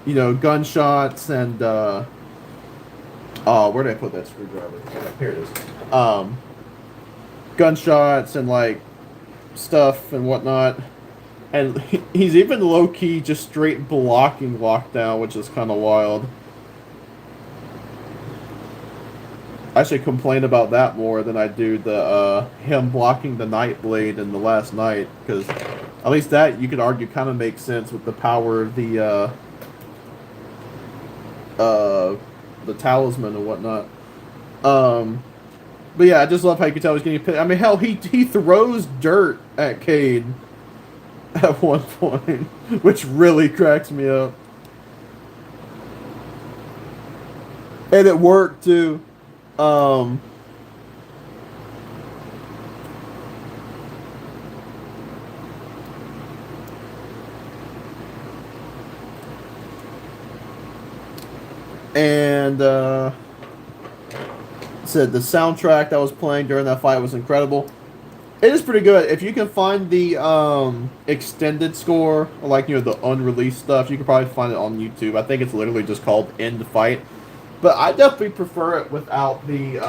you know, gunshots and, where did I put that screwdriver? Here it is. Gunshots and, like, stuff and whatnot. And he's even low-key just straight blocking Lockdown, which is kind of wild. I should complain about that more than I do the him blocking the Nightblade in the Last Night, because at least that, you could argue, kind of makes sense with the power of the talisman and whatnot. But yeah, I just love how you can tell he's getting pissed. I mean, hell, he throws dirt at Cade at one point, which really cracks me up. And it worked, too. Said the soundtrack that was playing during that fight was incredible. It is pretty good. If you can find the extended score, or like, you know, the unreleased stuff, you can probably find it on YouTube. I think it's literally just called End Fight. But I definitely prefer it without the,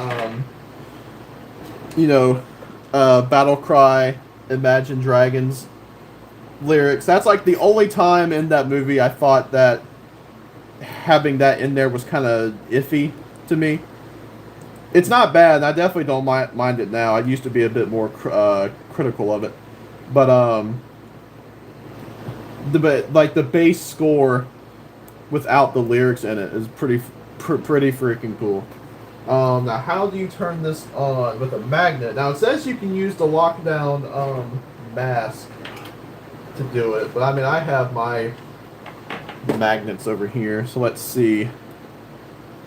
you know, Battle Cry, Imagine Dragons lyrics. That's like the only time in that movie I thought that having that in there was kind of iffy to me. It's not bad, and I definitely don't mind it now. I used to be a bit more critical of it. But, the base score without the lyrics in it is pretty freaking cool. Now, how do you turn this on with a magnet? Now, it says you can use the Lockdown mask to do it, but I mean, I have my magnets over here, so let's see.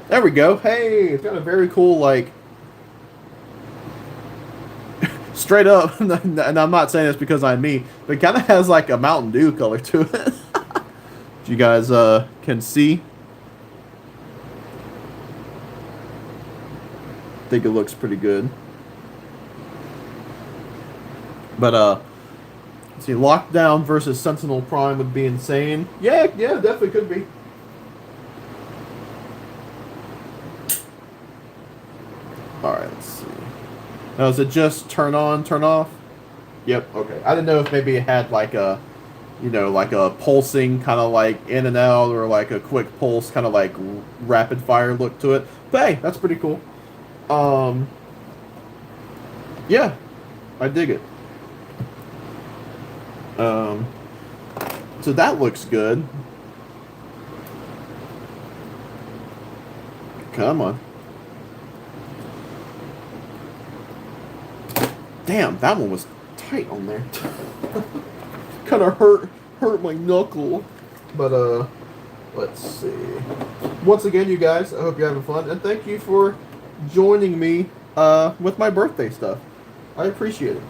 There we go. Hey, it's got a very cool, like, straight up, and I'm not saying this because I'm me, but it kind of has like a Mountain Dew color to it. You guys can see. I think it looks pretty good. But let's see, Lockdown versus Sentinel Prime would be insane. Yeah, definitely could be. Alright, let's see. Now, is it just turn on, turn off? Yep. Okay. I didn't know if maybe it had like a, you know, like a pulsing kind of like in and out, or like a quick pulse kind of like rapid fire look to it. But hey, that's pretty cool. Um, yeah, I dig it. Um, so that looks good. Come on. Damn, that one was tight on there. Kind of hurt my knuckle. But let's see. Once again, you guys, I hope you're having fun, and thank you for joining me with my birthday stuff. I appreciate it.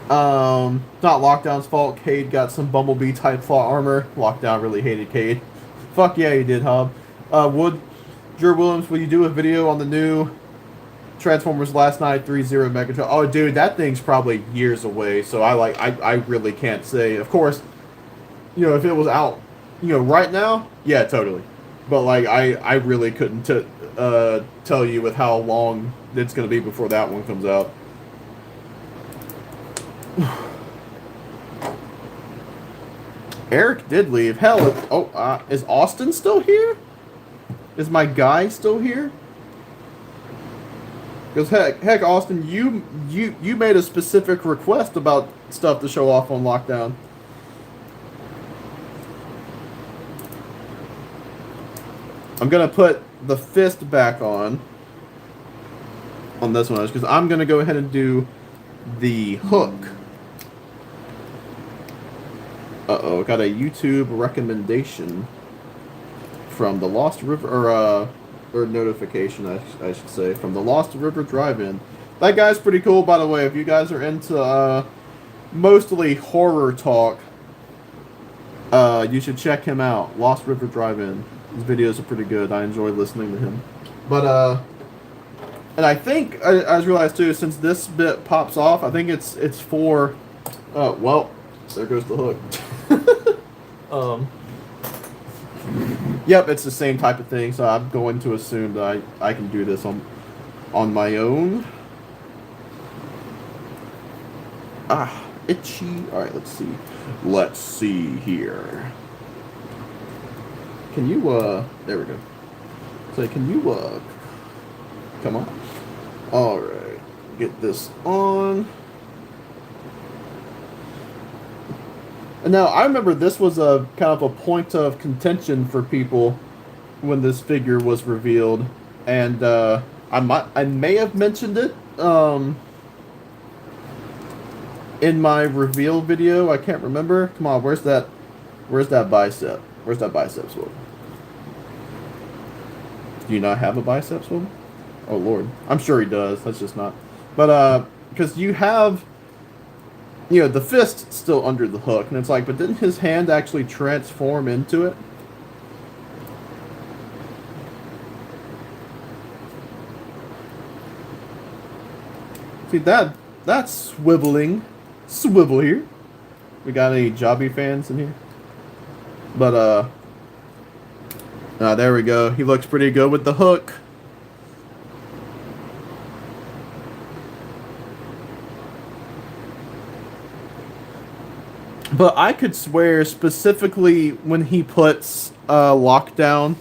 Not Lockdown's fault. Cade got some Bumblebee type plot armor. Lockdown really hated Cade. Fuck yeah, he did, Hub. Drew Williams, will you do a video on the new Transformers Last Night ThreeZero Megatron? Oh, dude, that thing's probably years away, so I really can't say. Of course, you know, if it was out, you know, right now, yeah, totally. But like, I really couldn't tell you with how long it's gonna be before that one comes out. Eric did leave. Hell, is Austin still here? Is my guy still here? Because heck, Austin, you made a specific request about stuff to show off on Lockdown. I'm gonna put the fist back on this one, because I'm gonna go ahead and do the hook. Uh-oh, got a YouTube recommendation from the Lost River, or notification, I should say, from the Lost River Drive-In. That guy's pretty cool, by the way. If you guys are into mostly horror talk, you should check him out. Lost River Drive-In. His videos are pretty good. I enjoy listening to him. But and I think I just realized too, since this bit pops off, I think it's for. Well, there goes the hook. Yep, it's the same type of thing, so I'm going to assume that I can do this on my own. Ah, itchy. Alright, let's see. Let's see here. Can you, there we go. So can you, come on. Alright, get this on. Now, I remember this was a kind of a point of contention for people when this figure was revealed, and I may have mentioned it in my reveal video. I can't remember. Come on, where's that bicep? Where's that bicep swole? Do you not have a bicep swole? Oh Lord, I'm sure he does. That's just not. But because you have. You know, the fist still under the hook, and it's like, but didn't his hand actually transform into it? See, that's swiveling. Swivel here. We got any Jobby fans in here? But, there we go. He looks pretty good with the hook. But I could swear, specifically when he puts Lockdown,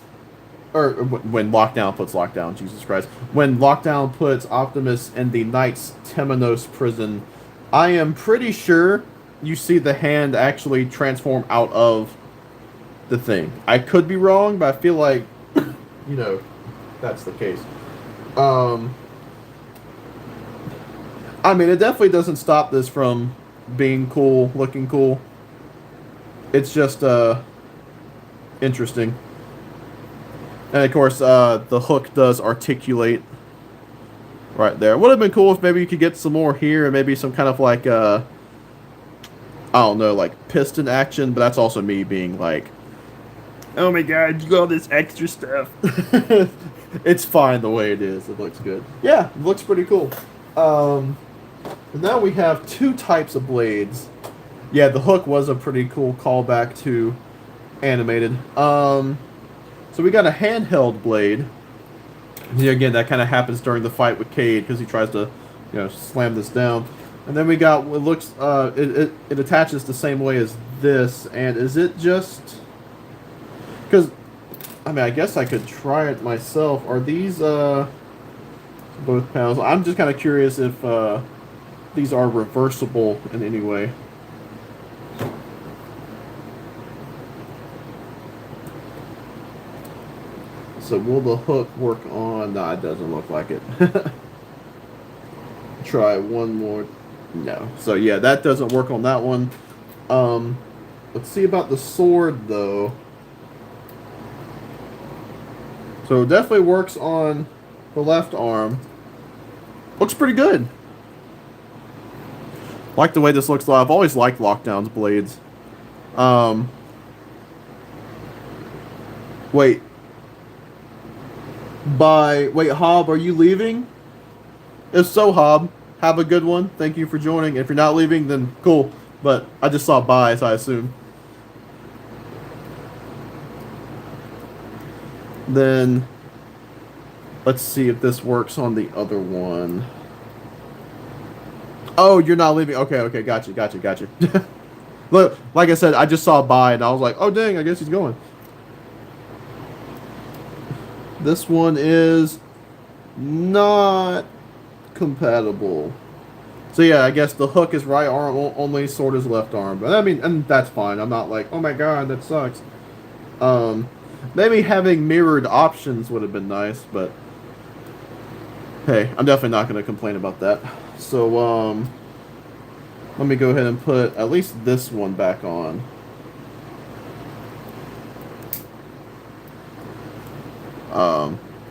or when Lockdown puts Lockdown, Jesus Christ, when Lockdown puts Optimus in the Knights Temenos prison, I am pretty sure you see the hand actually transform out of the thing. I could be wrong, but I feel like, you know, that's the case. I mean, it definitely doesn't stop this from being cool, looking cool. It's just interesting. And of course, the hook does articulate right there. Would have been cool if maybe you could get some more here, and maybe some kind of like I don't know, like piston action, but that's also me being like, oh my god, you got all this extra stuff. It's fine the way it is. It looks good. Yeah, it looks pretty cool. Now we have two types of blades. Yeah, the hook was a pretty cool callback to animated. So we got a handheld blade. Yeah, again, that kind of happens during the fight with Cade, because he tries to, you know, slam this down. And then we got what looks it attaches the same way as this. And is it just because I mean I guess I could try it myself. Are these both panels? I'm just kind of curious if these are reversible in any way. So will the hook work on? Nah, it doesn't look like it. Try one more. No. So yeah, that doesn't work on that one. Let's see about the sword though. So it definitely works on the left arm. Looks pretty good. Like the way this looks. I've always liked Lockdown's blades. Wait. Wait, Hob, are you leaving? If so, Hob, have a good one. Thank you for joining. If you're not leaving, then cool. But I just saw bye, so I assume. Then let's see if this works on the other one. Oh, you're not leaving. Okay, gotcha. Look, like I said, I just saw bye, and I was like, oh, dang, I guess he's going. This one is not compatible. So yeah, I guess the hook is right arm only, sword is left arm. But I mean, and that's fine. I'm not like, oh my god, that sucks. Maybe having mirrored options would have been nice, but hey, I'm definitely not going to complain about that. So let me go ahead and put at least this one back on.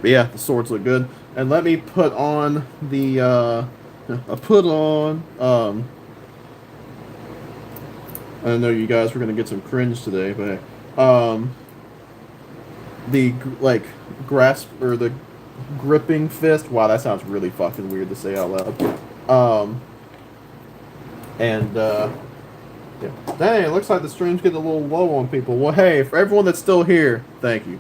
But yeah, the swords look good. And let me put on the, I know you guys were going to get some cringe today, but the, like, grasp, or the gripping fist. Wow, that sounds really fucking weird to say out loud. Yeah. Dang, it looks like the stream's getting a little low on people. Well, hey, for everyone that's still here, thank you.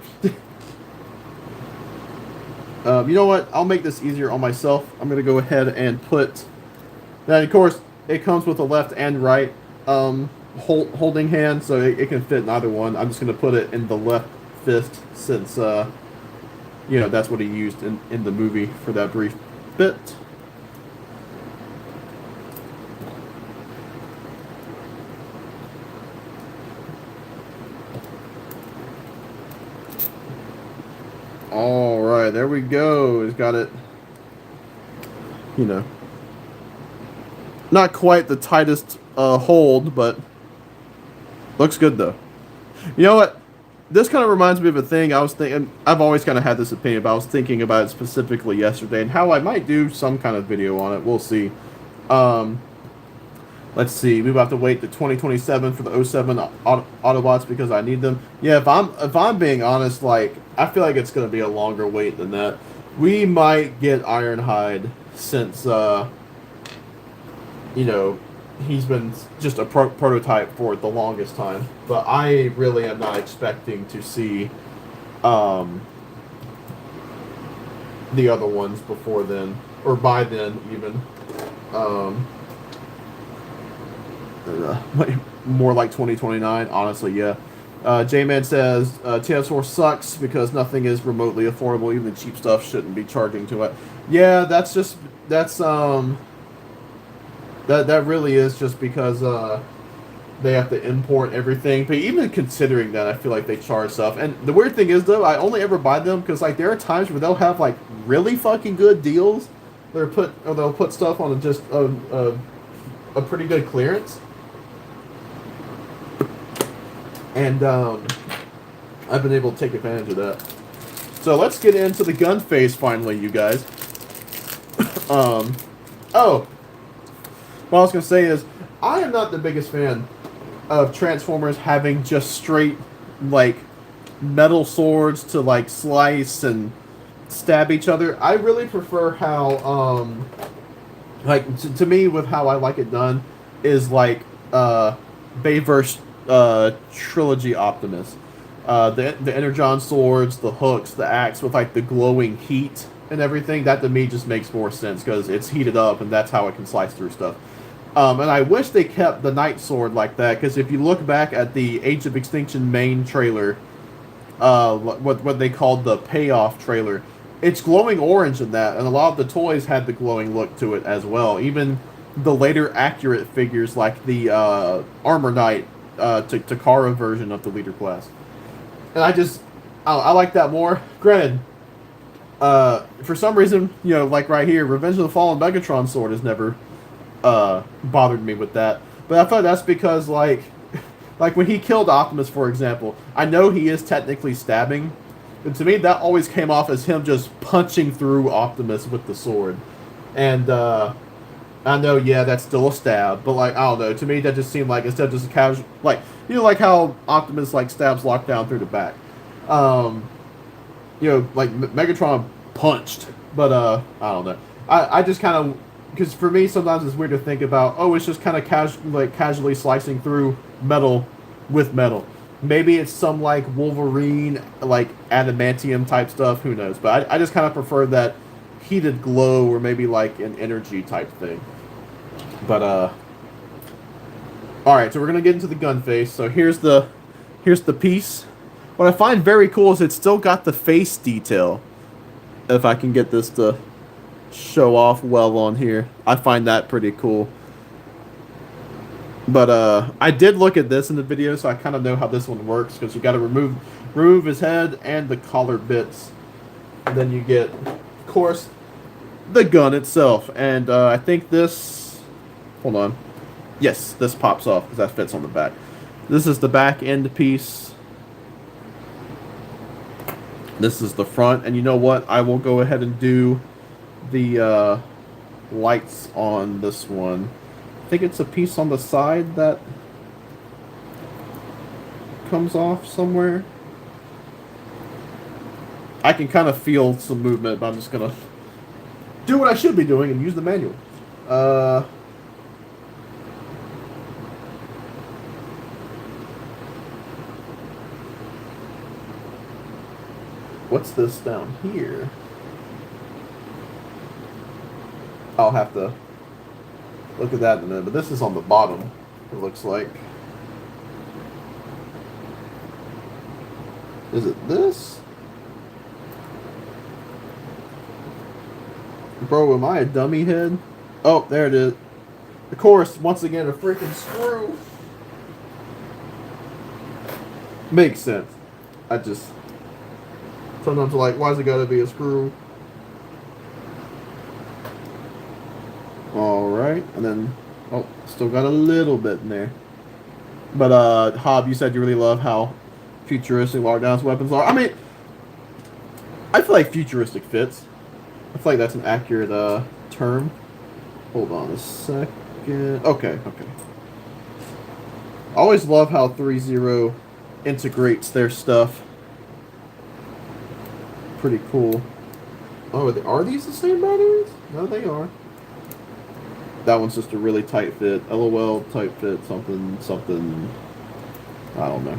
You know what? I'll make this easier on myself. I'm going to go ahead and put... Now, of course, it comes with a left and right holding hand, so it can fit in either one. I'm just going to put it in the left fist since, you know, that's what he used in the movie for that brief bit. Alright, there we go. He's got it, you know, not quite the tightest hold, but looks good though. You know what? This kind of reminds me of a thing I was thinking. I've always kind of had this opinion, but I was thinking about it specifically yesterday and how I might do some kind of video on it. We'll see. Let's see. We have to wait to 2027 for the 07 Autobots because I need them. Yeah, if I'm being honest, like I feel like it's gonna be a longer wait than that. We might get Ironhide since you know, he's been just a prototype for the longest time. But I really am not expecting to see the other ones before then, or by then even. More like 2029, honestly, yeah. J-Man says, TS4 sucks because nothing is remotely affordable. Even the cheap stuff shouldn't be charging too much. Yeah, that's that really is just because they have to import everything. But even considering that, I feel like they charge stuff. And the weird thing is, though, I only ever buy them because like there are times where they'll have like really fucking good deals. They'll put stuff on just a pretty good clearance. And I've been able to take advantage of that. So let's get into the gun phase finally, you guys. Oh, what I was going to say is, I am not the biggest fan of Transformers having just straight, like, metal swords to, like, slice and stab each other. I really prefer how, like, to me, with how I like it done, is, like, Bayverse Trilogy Optimus. The Energon swords, the hooks, the axe with, like, the glowing heat and everything, that to me just makes more sense, because it's heated up, and that's how it can slice through stuff. And I wish they kept the Night Sword like that, because if you look back at the Age of Extinction main trailer, what they called the payoff trailer, it's glowing orange in that, and a lot of the toys had the glowing look to it as well. Even the later accurate figures, like the Armor Knight Takara version of the leader class. And I like that more. Granted, for some reason, like right here, Revenge of the Fallen Megatron sword has never bothered me with that. But I thought that's because, like when he killed Optimus, for example, I know he is technically stabbing, but to me that always came off as him just punching through Optimus with the sword. And I know, yeah, that's still a stab, but like I don't know, to me that just seemed like instead of just a casual, like like how Optimus like stabs Lockdown through the back. Like Megatron punched, but I don't know. I just kind of, because for me sometimes it's weird to think about, oh, it's just kind of casually slicing through metal with metal. Maybe it's some like Wolverine, like adamantium type stuff. Who knows? But I just kind of prefer that heated glow, or maybe like an energy type thing. But all right. So we're gonna get into the gun face. So here's the piece. What I find very cool is it's still got the face detail. If I can get this to show off well on here, I find that pretty cool. But I did look at this in the video, so I kind of know how this one works, because you got to remove his head and the collar bits, and then you get, of course, the gun itself. And I think this, hold on, yes, this pops off because that fits on the back. This is the back end piece. This is the front, and you know what? I will go ahead and do the lights on this one. I think it's a piece on the side that comes off somewhere. I can kind of feel some movement, but I'm just gonna do what I should be doing and use the manual. What's this down here? I'll have to look at that in a minute, but this is on the bottom, it looks like. Is it this? Bro, am I a dummy head? Oh, there it is. Of course, once again, a freaking screw. Makes sense. I just sometimes like, why's it gotta be a screw? Alright, and then, oh, still got a little bit in there. But, Hob, you said you really love how futuristic Lockdown's weapons are. I mean, I feel like futuristic fits. I feel like that's an accurate, term. Hold on a second. Okay. I always love how ThreeZero integrates their stuff. Pretty cool. Oh, are these the same batteries? No, they are. That one's just a really tight fit. LOL, tight fit, something. I don't know.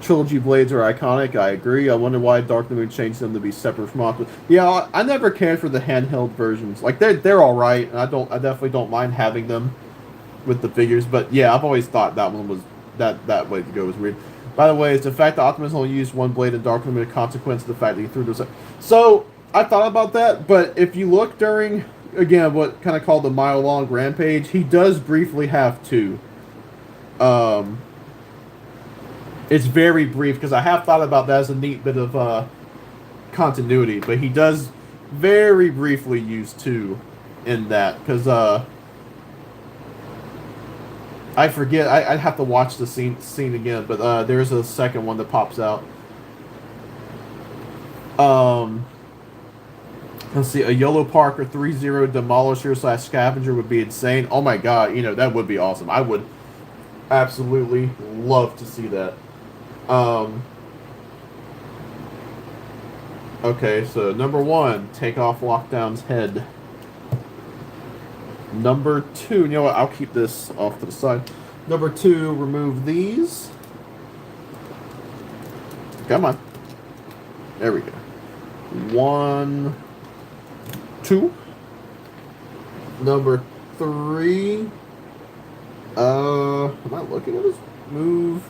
Trilogy blades are iconic. I agree. I wonder why Dark the Moon changed them to be separate from Optimus. Yeah, I never cared for the handheld versions. Like they're all right, and I definitely don't mind having them with the figures. But yeah, I've always thought that one was that way to go was weird. By the way, is the fact that Optimus only used one blade in Dark the Moon a consequence of the fact that he threw those? So I thought about that, but if you look during, again, what kind of called the mile-long rampage, he does briefly have two. It's very brief, because I have thought about that as a neat bit of continuity, but he does very briefly use two in that, because I forget, I'd have to watch the scene again, but there's a second one that pops out. Let's see, a Yellow Parker ThreeZero Demolisher / Scavenger would be insane. Oh my god, that would be awesome. I would absolutely love to see that. Okay, so number 1, take off Lockdown's head. Number 2, you know what, I'll keep this off to the side. Number 2, remove these. Come on. There we go. 1, 2. Number 3. Am I looking at his move?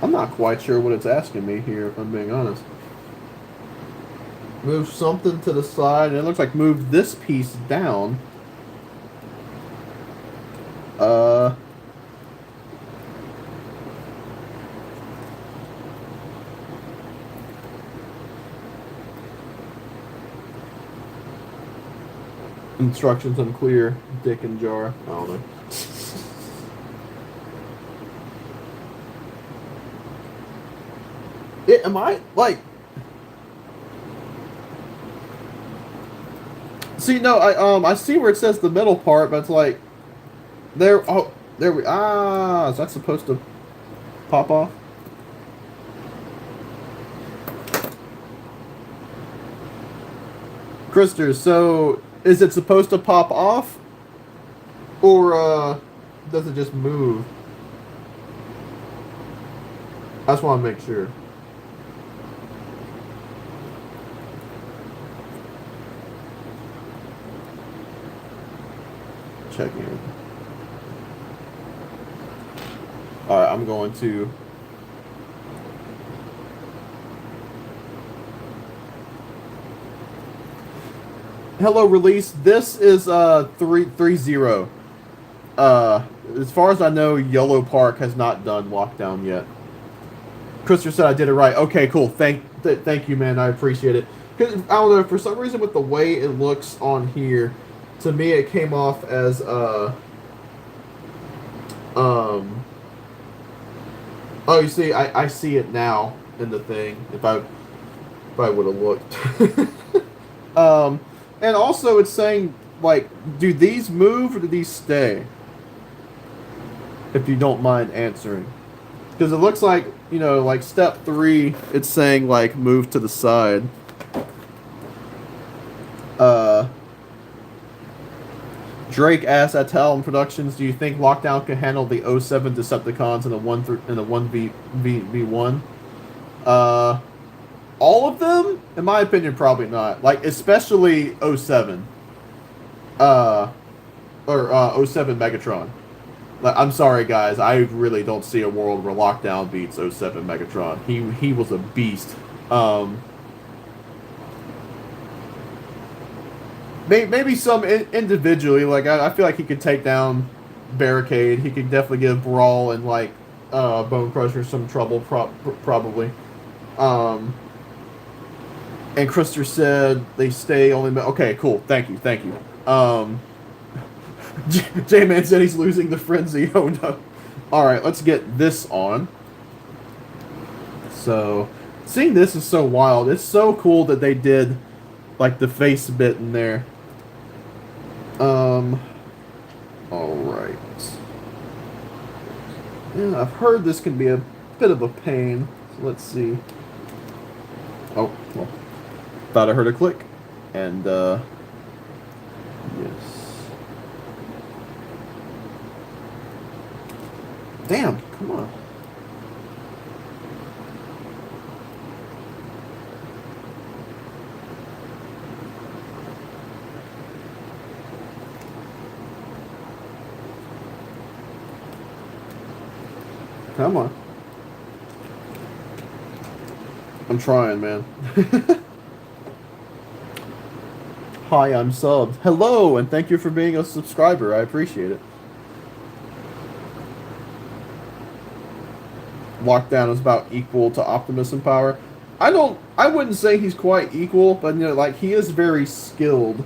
I'm not quite sure what it's asking me here, if I'm being honest. Move something to the side, and it looks like move this piece down. Instructions unclear. Dick and jar. I don't know. Am I like? See, no, I see where it says the middle part, but it's like there. Oh, there we. Is that supposed to pop off? Krister, so is it supposed to pop off, or does it just move? I just want to make sure. Checking it. Alright, I'm going to... Hello, release. This is 3-0. As far as I know, Yellow Park has not done lockdown yet. Krister said I did it right. Okay, cool. Thank you, man. I appreciate it. Because, I don't know, for some reason with the way it looks on here, to me it came off as, oh, you see, I see it now in the thing, if I would have looked. And also it's saying, like, do these move or do these stay? If you don't mind answering. Because it looks like, you know, like step 3, it's saying, like, move to the side. Drake asks at Talon Productions, do you think Lockdown can handle the 07 Decepticons in a 1v1? All of them? In my opinion, probably not. Like, especially 07. Or 07 Megatron. Like, I'm sorry, guys. I really don't see a world where Lockdown beats 07 Megatron. He was a beast. Maybe some individually. Like, I feel like he could take down Barricade. He could definitely give Brawl and, like, Bone Crusher some trouble, probably. And Krister said they stay only... Okay, cool. Thank you. J-Man said he's losing the frenzy. Oh, no. Alright, let's get this on. So, seeing this is so wild. It's so cool that they did, like, the face bit in there. Alright. Yeah, I've heard this can be a bit of a pain. So let's see. Oh, well. Thought I heard a click. And, yes. Damn, come on. Come on. I'm trying, man. Hi, I'm subbed. Hello, and thank you for being a subscriber. I appreciate it. Lockdown is about equal to Optimus in power. I wouldn't say he's quite equal, but, you know, like, he is very skilled.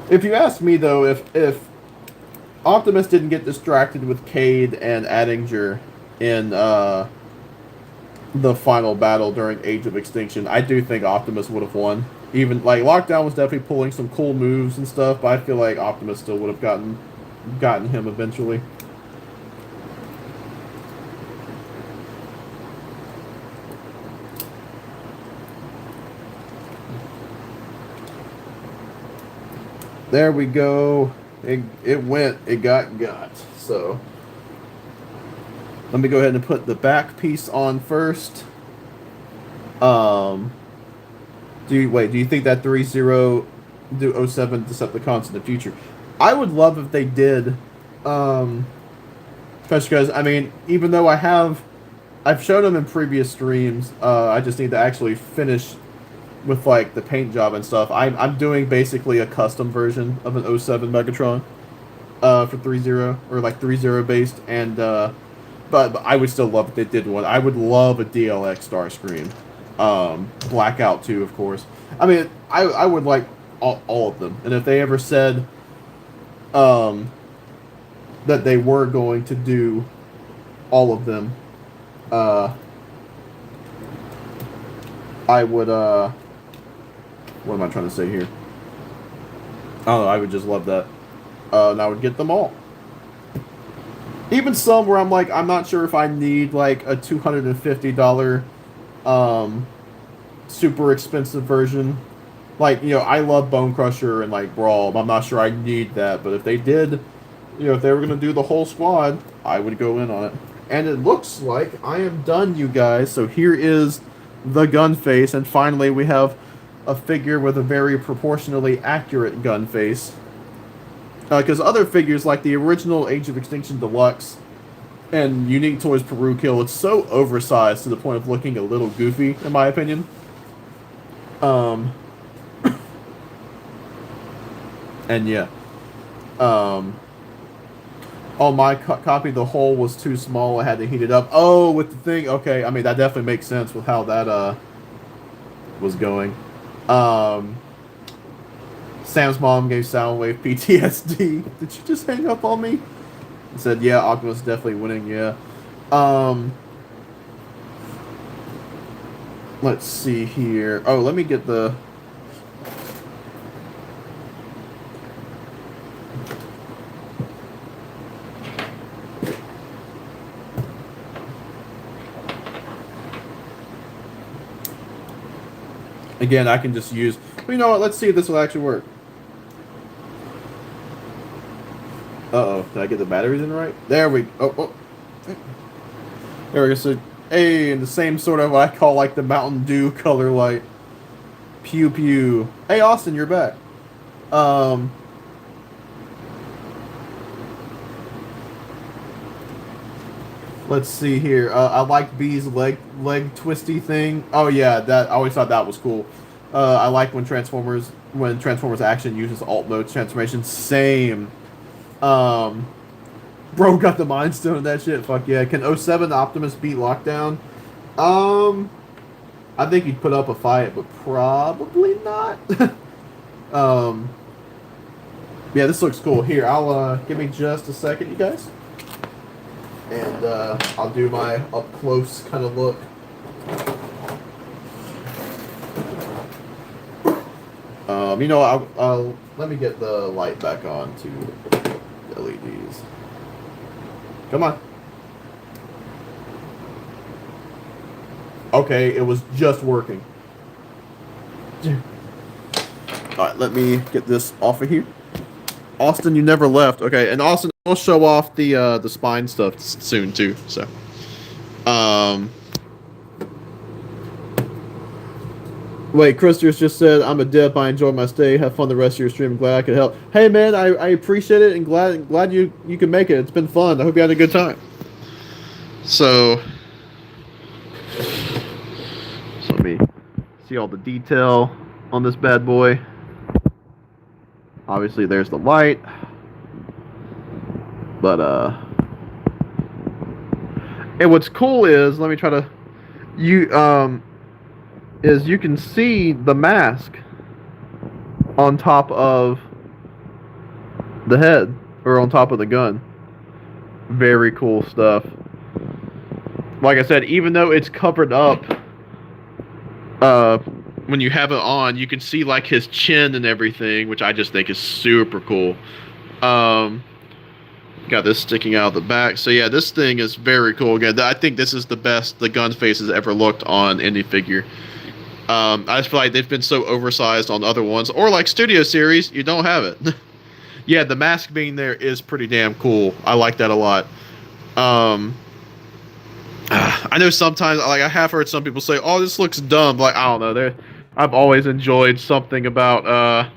If you ask me, though, if Optimus didn't get distracted with Cade and Attinger in, the final battle during Age of Extinction, I do think Optimus would have won. Even, like, Lockdown was definitely pulling some cool moves and stuff, but I feel like Optimus still would have gotten him eventually. There we go. It went. It got. So let me go ahead and put the back piece on first. Um, do you think that 3-0 do '07 Decepticons in the future? I would love if they did. Especially because I mean, even though I've shown them in previous streams. I just need to actually finish with like the paint job and stuff. I'm doing basically a custom version of an '07 Megatron for 3-0 or like 3-0 based, and but I would still love if they did one. I would love a DLX Starscream, Blackout too, of course. I mean, I would like all of them, and if they ever said that they were going to do all of them, I would what am I trying to say here? I don't know, I would just love that. And I would get them all. Even some where I'm like, I'm not sure if I need like a $250 super expensive version. Like, you know, I love Bone Crusher and like Brawl, but I'm not sure I need that. But if they did, you know, if they were gonna do the whole squad, I would go in on it. And it looks like I am done, you guys. So here is the gun face, and finally we have a figure with a very proportionally accurate gun face. Because other figures like the original Age of Extinction Deluxe and Unique Toys Peru Kill, it's so oversized to the point of looking a little goofy, in my opinion. And yeah. On my copy, the hole was too small. I had to heat it up. Oh, with the thing. Okay, I mean, that definitely makes sense with how that was going. Sam's mom gave Soundwave PTSD. Did you just hang up on me? He said, yeah, Optimus is definitely winning, yeah. Let's see here. Oh, let me get the... Again, I can just use... Well, you know what? Let's see if this will actually work. Uh-oh. Did I get the batteries in right? There we... Oh. There we go. So, hey, the same sort of what I call like the Mountain Dew color light. Pew pew. Hey, Austin, you're back. Let's see here. I like B's leg twisty thing. Oh yeah, that I always thought that was cool. I like when Transformers action uses alt mode transformation. Same. Bro got the Mind Stone and that shit. Fuck yeah. Can '07 Optimus beat Lockdown? I think he'd put up a fight, but probably not. Yeah, this looks cool. Here, I'll give me just a second, you guys. And I'll do my up close kind of look. You know, I'll let me get the light back on to the LEDs. Come on. Okay, it was just working. Alright, let me get this off of here. Austin, you never left. Okay, and Austin, we'll show off the spine stuff soon too. So, wait, Christers just said, I'm a dip. I enjoyed my stay. Have fun the rest of your stream. Glad I could help. Hey man, I appreciate it and glad you can make it. It's been fun. I hope you had a good time. So let me see all the detail on this bad boy. Obviously, there's the light. But, and what's cool is, let me try to, is you can see the mask on top of the head, or on top of the gun. Very cool stuff. Like I said, even though it's covered up, when you have it on, you can see like his chin and everything, which I just think is super cool. Got this sticking out of the back. So yeah, this thing is very cool. Again, I think this is the best the gun face has ever looked on any figure. I just feel like they've been so oversized on other ones, or like Studio Series, you don't have it. Yeah, the mask being there is pretty damn cool. I like that a lot. Um, I know sometimes, like I have heard some people say, "Oh, this looks dumb." Like I don't know. I've always enjoyed something about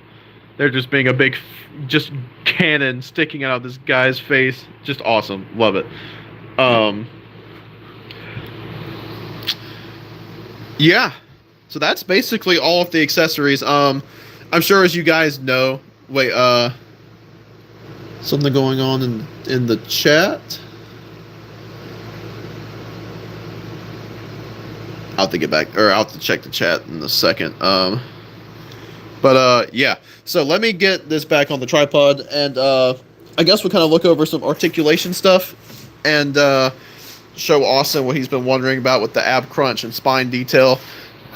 there just being a big, just cannon sticking out of this guy's face. Just awesome. Love it. Um, yeah. So that's basically all of the accessories. I'm sure as you guys know. Wait. Something going on in the chat. I'll have to get back, or I'll have to check the chat in a second. Yeah. So let me get this back on the tripod, and I guess we'll kind of look over some articulation stuff, and show Austin what he's been wondering about with the ab crunch and spine detail.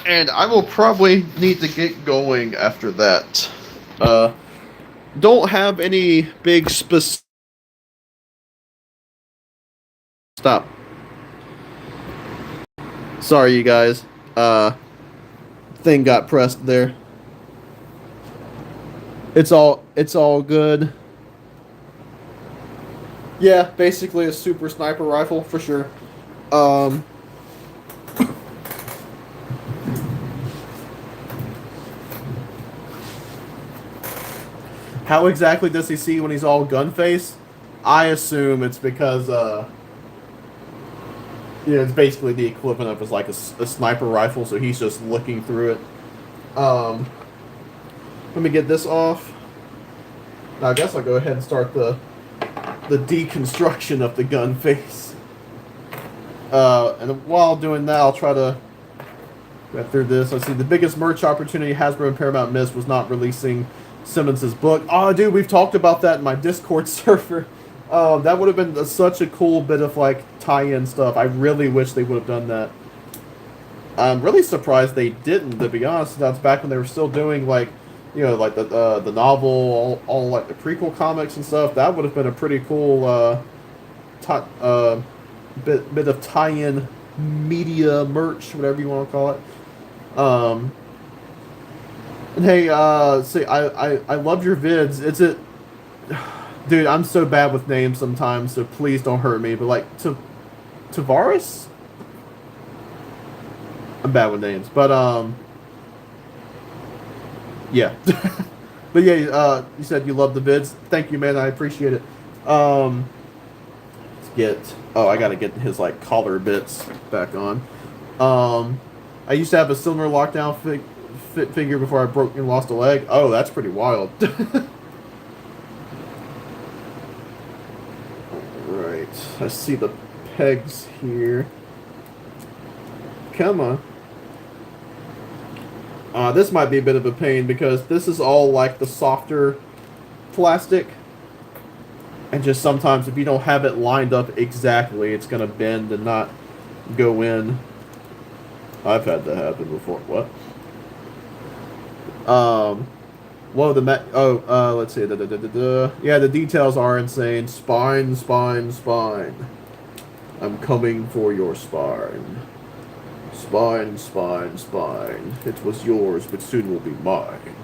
And I will probably need to get going after that. Don't have any big specific. Stop. Sorry, you guys. Thing got pressed there. It's all good. Yeah, basically a super sniper rifle for sure. How exactly does he see when he's all gun face? I assume it's because it's basically the equivalent of like a sniper rifle, so he's just looking through it. Let me get this off. Now I guess I'll go ahead and start the deconstruction of the gun face. And while doing that, I'll try to get through this. Let's see. The biggest merch opportunity Hasbro and Paramount missed was not releasing Simmons' book. Oh, dude, we've talked about that in my Discord server. That would have been such a cool bit of like tie-in stuff. I really wish they would have done that. I'm really surprised they didn't, to be honest. That's back when they were still doing like, like the novel, all like the prequel comics and stuff. That would have been a pretty cool bit of tie-in media merch, whatever you want to call it. And hey, see, I love your vids. Dude, I'm so bad with names sometimes, so please don't hurt me. But like Tavares, I'm bad with names, but yeah. But yeah, you said you love the vids. Thank you, man. I appreciate it. Let's get. Oh, I gotta get his like collar bits back on. I used to have a similar lockdown figure before I broke and lost a leg. Oh, that's pretty wild. Right. I see the pegs here. Come on. This might be a bit of a pain because this is all like the softer plastic. And just sometimes if you don't have it lined up exactly, it's going to bend and not go in. I've had that happen before. What? Whoa, let's see. Yeah, the details are insane. Spine, spine, spine. I'm coming for your spine. Spine, spine, spine. It was yours, but soon will be mine.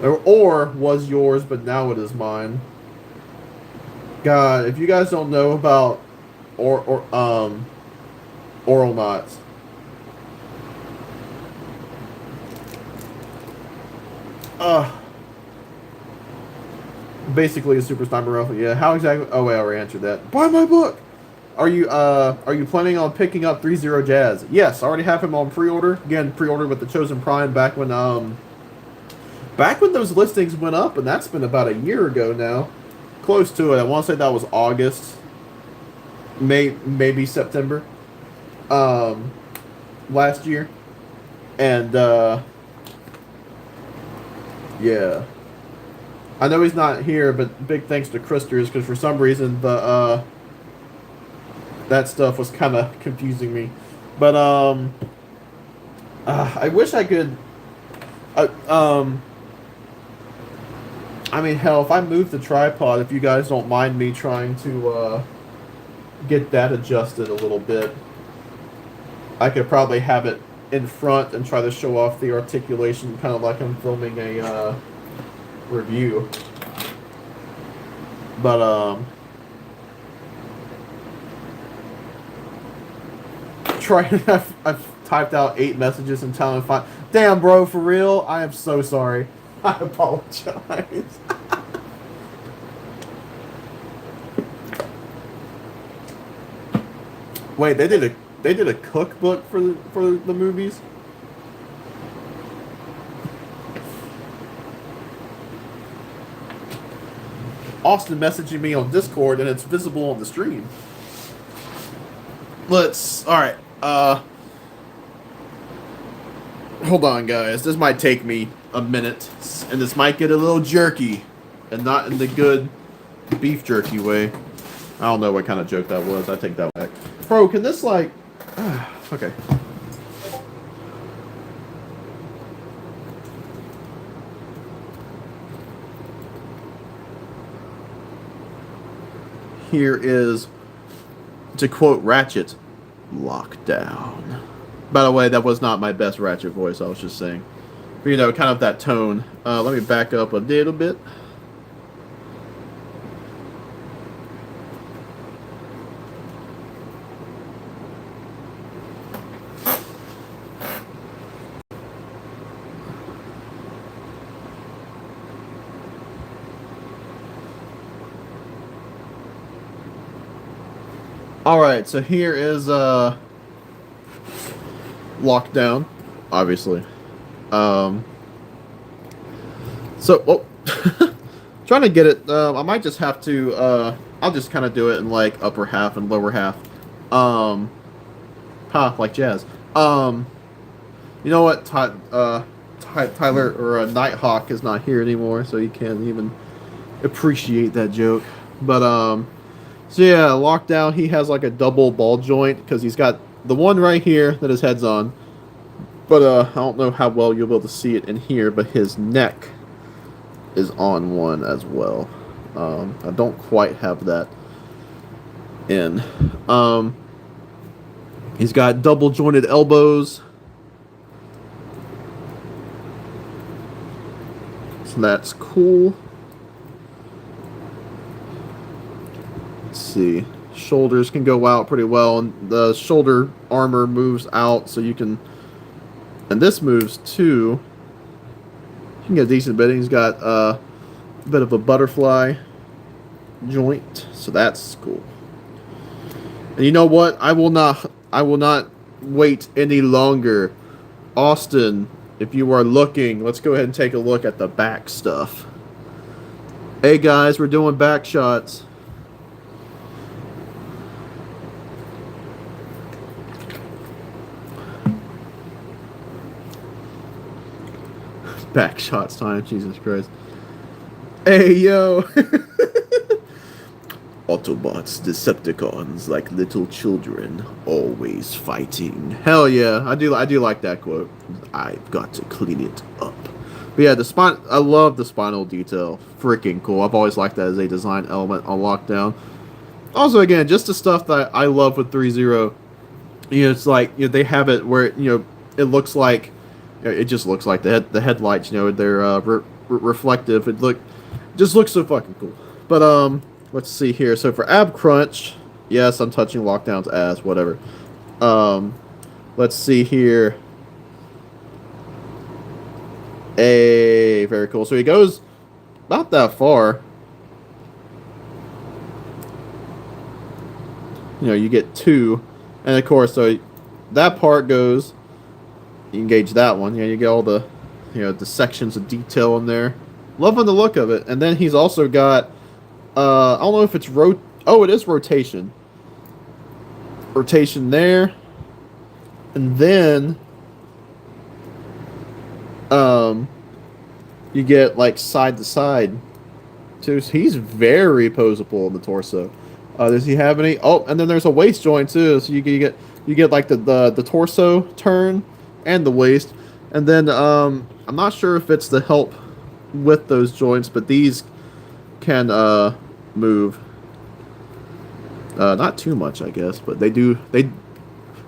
Or was yours, but now it is mine. God, if you guys don't know about oral knots. Basically a super sniper rifle. Yeah, how exactly? Oh wait, I already answered that. Buy my book. Are you planning on picking up ThreeZero Jazz? Yes, I already have him on pre-order. Again, pre-order with the Chosen Prime back when those listings went up, and that's been about a year ago now. Close to it. I want to say that was August. Maybe September. Last year. And yeah. I know he's not here, but big thanks to Christers, because for some reason that stuff was kind of confusing me. But I wish I could. I mean, hell, if I move the tripod, if you guys don't mind me trying to get that adjusted a little bit. I could probably have it in front and try to show off the articulation, kind of like I'm filming a review. But I've typed out 8 messages in Talon 5. Damn, bro, for real? I am so sorry. I apologize. Wait, they did a cookbook for the movies? Austin messaging me on Discord and it's visible on the stream. Alright, hold on, guys. This might take me a minute, and this might get a little jerky, and not in the good beef jerky way. I don't know what kind of joke that was. I take that back. Bro, can this, like... okay. Here is, to quote Ratchet, Lockdown. By the way, that was not my best Ratchet voice, I was just saying. But, you know, kind of that tone. Let me back up a little bit. Alright, so here is Lockdown, obviously. Trying to get it, I might just have to, I'll just kind of do it in like upper half and lower half. Like jazz. You know what, Tyler, or Nighthawk is not here anymore, so you can't even appreciate that joke. But, so yeah, Lockdown, he has like a double ball joint, because he's got the one right here that his head's on. But I don't know how well you'll be able to see it in here, but his neck is on one as well. I don't quite have that in. He's got double jointed elbows. So that's cool. Let's see. Shoulders can go out pretty well, and the shoulder armor moves out, so you can... And this moves too. You can get a decent bit. He's got a bit of a butterfly joint, so that's cool. And you know what? I will not wait any longer. Austin, if you are looking, let's go ahead and take a look at the back stuff. Hey guys, we're doing back shots. Back shots time, Jesus Christ. Hey, yo! Autobots, Decepticons, like little children, always fighting. Hell yeah, I do like that quote. I've got to clean it up. But yeah, I love the spinal detail. Freaking cool. I've always liked that as a design element on Lockdown. Also, again, just the stuff that I love with ThreeZero. You know, it's like, you know, they have it where, you know, it looks like, it just looks like the headlights, you know, they're reflective. Just looks so fucking cool. But let's see here. So for ab crunch, yes, I'm touching Lockdown's ass, whatever. Let's see here. Hey, very cool. So he goes not that far. You know, you get 2, and of course, so that part goes. You engage that one. You know, you get all the, you know, the sections of detail in there. Loving the look of it. And then he's also got, I don't know if it's oh, it is rotation. Rotation there. And then, you get like side to side too. So he's very posable in the torso. Does he have any? Oh, and then there's a waist joint too. So you get like the torso turn and the waist, and then I'm not sure if it's to help with those joints, but these can move not too much, I guess, but they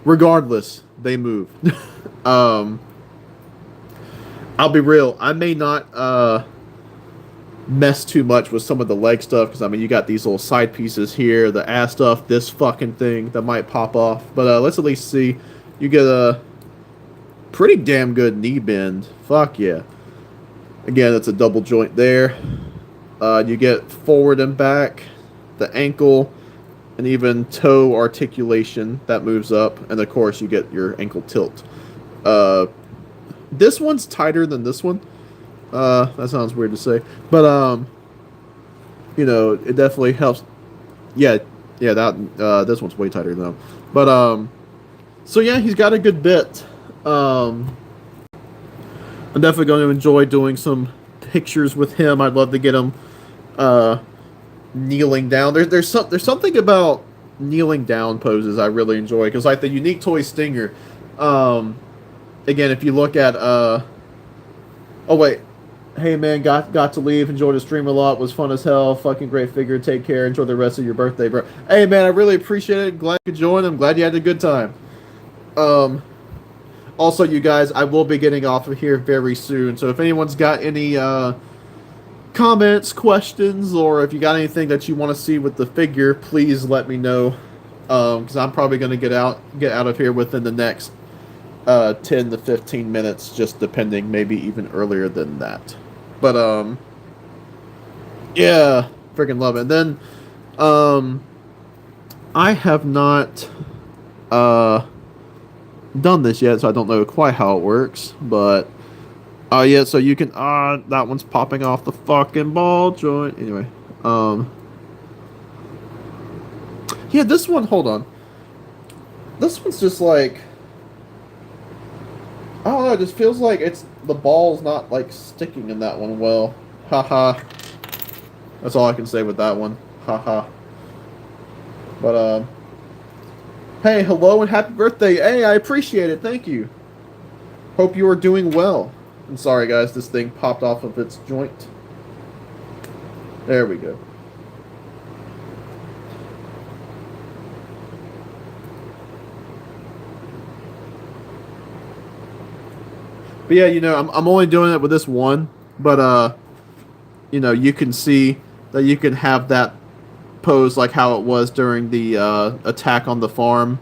Regardless, they move. um, I'll be real. I may not mess too much with some of the leg stuff because I mean you got these little side pieces here, the ass stuff, this fucking thing that might pop off. But let's at least see. You get a pretty damn good knee bend. Fuck yeah. Again, it's a double joint there. You get forward and back, the ankle, and even toe articulation that moves up, and of course you get your ankle tilt. This one's tighter than this one. That sounds weird to say, but you know, it definitely helps. Yeah, yeah, that this one's way tighter than that. But so yeah, he's got a good bit. I'm definitely going to enjoy doing some pictures with him. I'd love to get him kneeling down. There's something about kneeling down poses I really enjoy because like the Unique Toy Stinger. Again, if you look at oh wait. Hey man, got to leave. Enjoyed the stream a lot. Was fun as hell. Fucking great figure. Take care. Enjoy the rest of your birthday, bro. Hey man, I really appreciate it. Glad you could join. I'm glad you had a good time. Also, you guys, I will be getting off of here very soon. So if anyone's got any comments, questions, or if you got anything that you want to see with the figure, please let me know. Because I'm probably gonna get out of here within the next 10 to 15 minutes, just depending, maybe even earlier than that. But yeah, freaking love it. And then I have not done this yet, so I don't know quite how it works. But yeah, so you can that one's popping off the fucking ball joint. Anyway, yeah, this one. Hold on, this one's just like. I don't know, it just feels like the ball's not like sticking in that one well. Haha. That's all I can say with that one. Haha. But hey, hello and happy birthday. Hey, I appreciate it. Thank you. Hope you are doing well. I'm sorry guys, this thing popped off of its joint. There we go. But yeah, you know, I'm only doing it with this one, but you know, you can see that you can have that pose like how it was during the attack on the farm.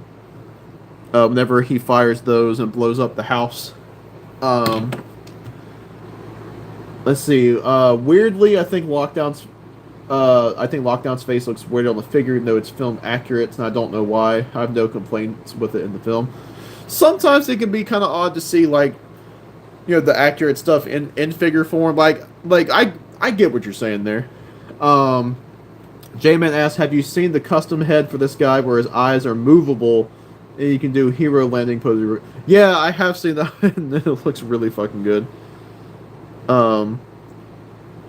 Whenever he fires those and blows up the house. Let's see. Weirdly, I think Lockdown's face looks weird on the figure, even though it's film accurate, and I don't know why. I have no complaints with it in the film. Sometimes it can be kind of odd to see like. You know, the accurate stuff in figure form. Like I get what you're saying there. J-Man asks, have you seen the custom head for this guy where his eyes are movable and you can do hero landing pose? Yeah, I have seen that and it looks really fucking good.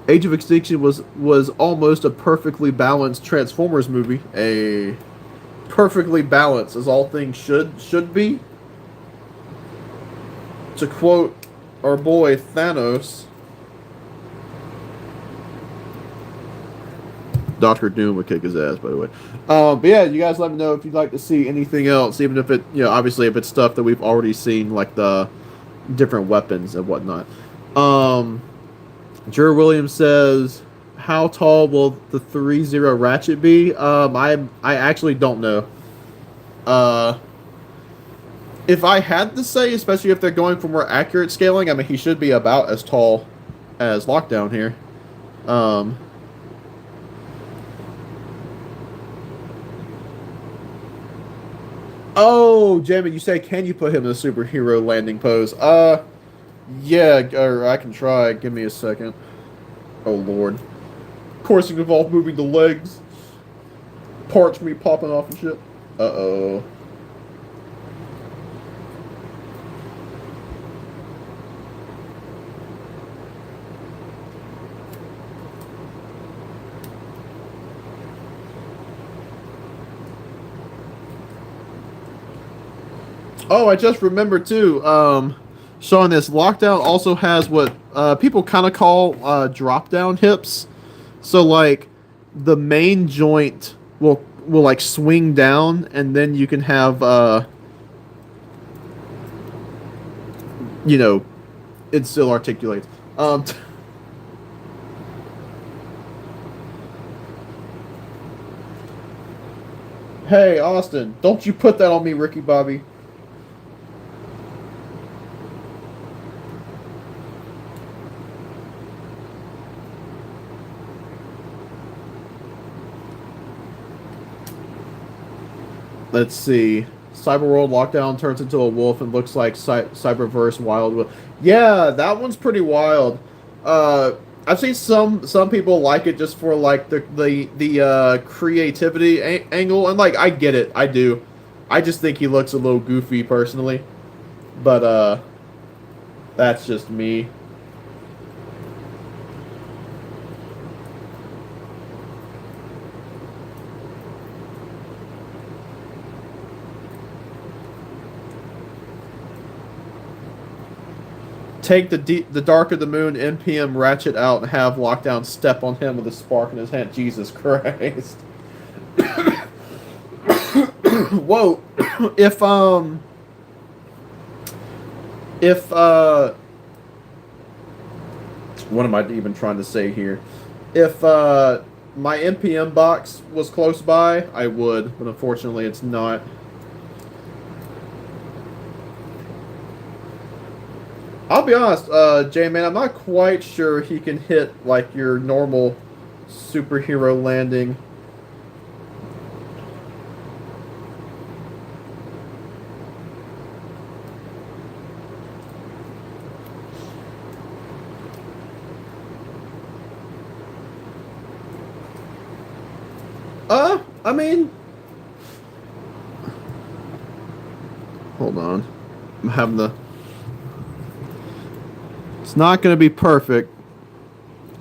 Age of Extinction was almost a perfectly balanced Transformers movie. A perfectly balanced as all things should be. To quote our boy Thanos, Dr. Doom would kick his ass, by the way. But yeah, you guys let me know if you'd like to see anything else, even if it, you know, obviously if it's stuff that we've already seen, like the different weapons and whatnot. Jer Williams says, how tall will the ThreeZero Ratchet be? I actually don't know. If I had to say, especially if they're going for more accurate scaling, I mean, he should be about as tall as Lockdown here. Oh, Jamie, you say, can you put him in a superhero landing pose? Yeah, or I can try. Give me a second. Oh, Lord. Of course, it involves moving the legs. Parts me popping off and shit. Uh-oh. Oh, I just remembered too. Showing this, Lockdown also has what people kind of call drop-down hips. So like the main joint will like swing down, and then you can have you know, it still articulates. Hey, Austin, don't you put that on me, Ricky Bobby. Let's see. Cyberworld Lockdown turns into a wolf and looks like Cyberverse Wild Wolf. Yeah, that one's pretty wild. I've seen some people like it just for like the creativity angle, and like I get it, I do. I just think he looks a little goofy personally, but that's just me. Take the Dark of the Moon NPM Ratchet out and have Lockdown step on him with a spark in his hand. Jesus Christ. Whoa. If what am I even trying to say here? If my NPM box was close by, I would, but unfortunately it's not. I'll be honest, J-Man, I'm not quite sure he can hit like your normal superhero landing. I mean, hold on. I'm having the. It's not going to be perfect.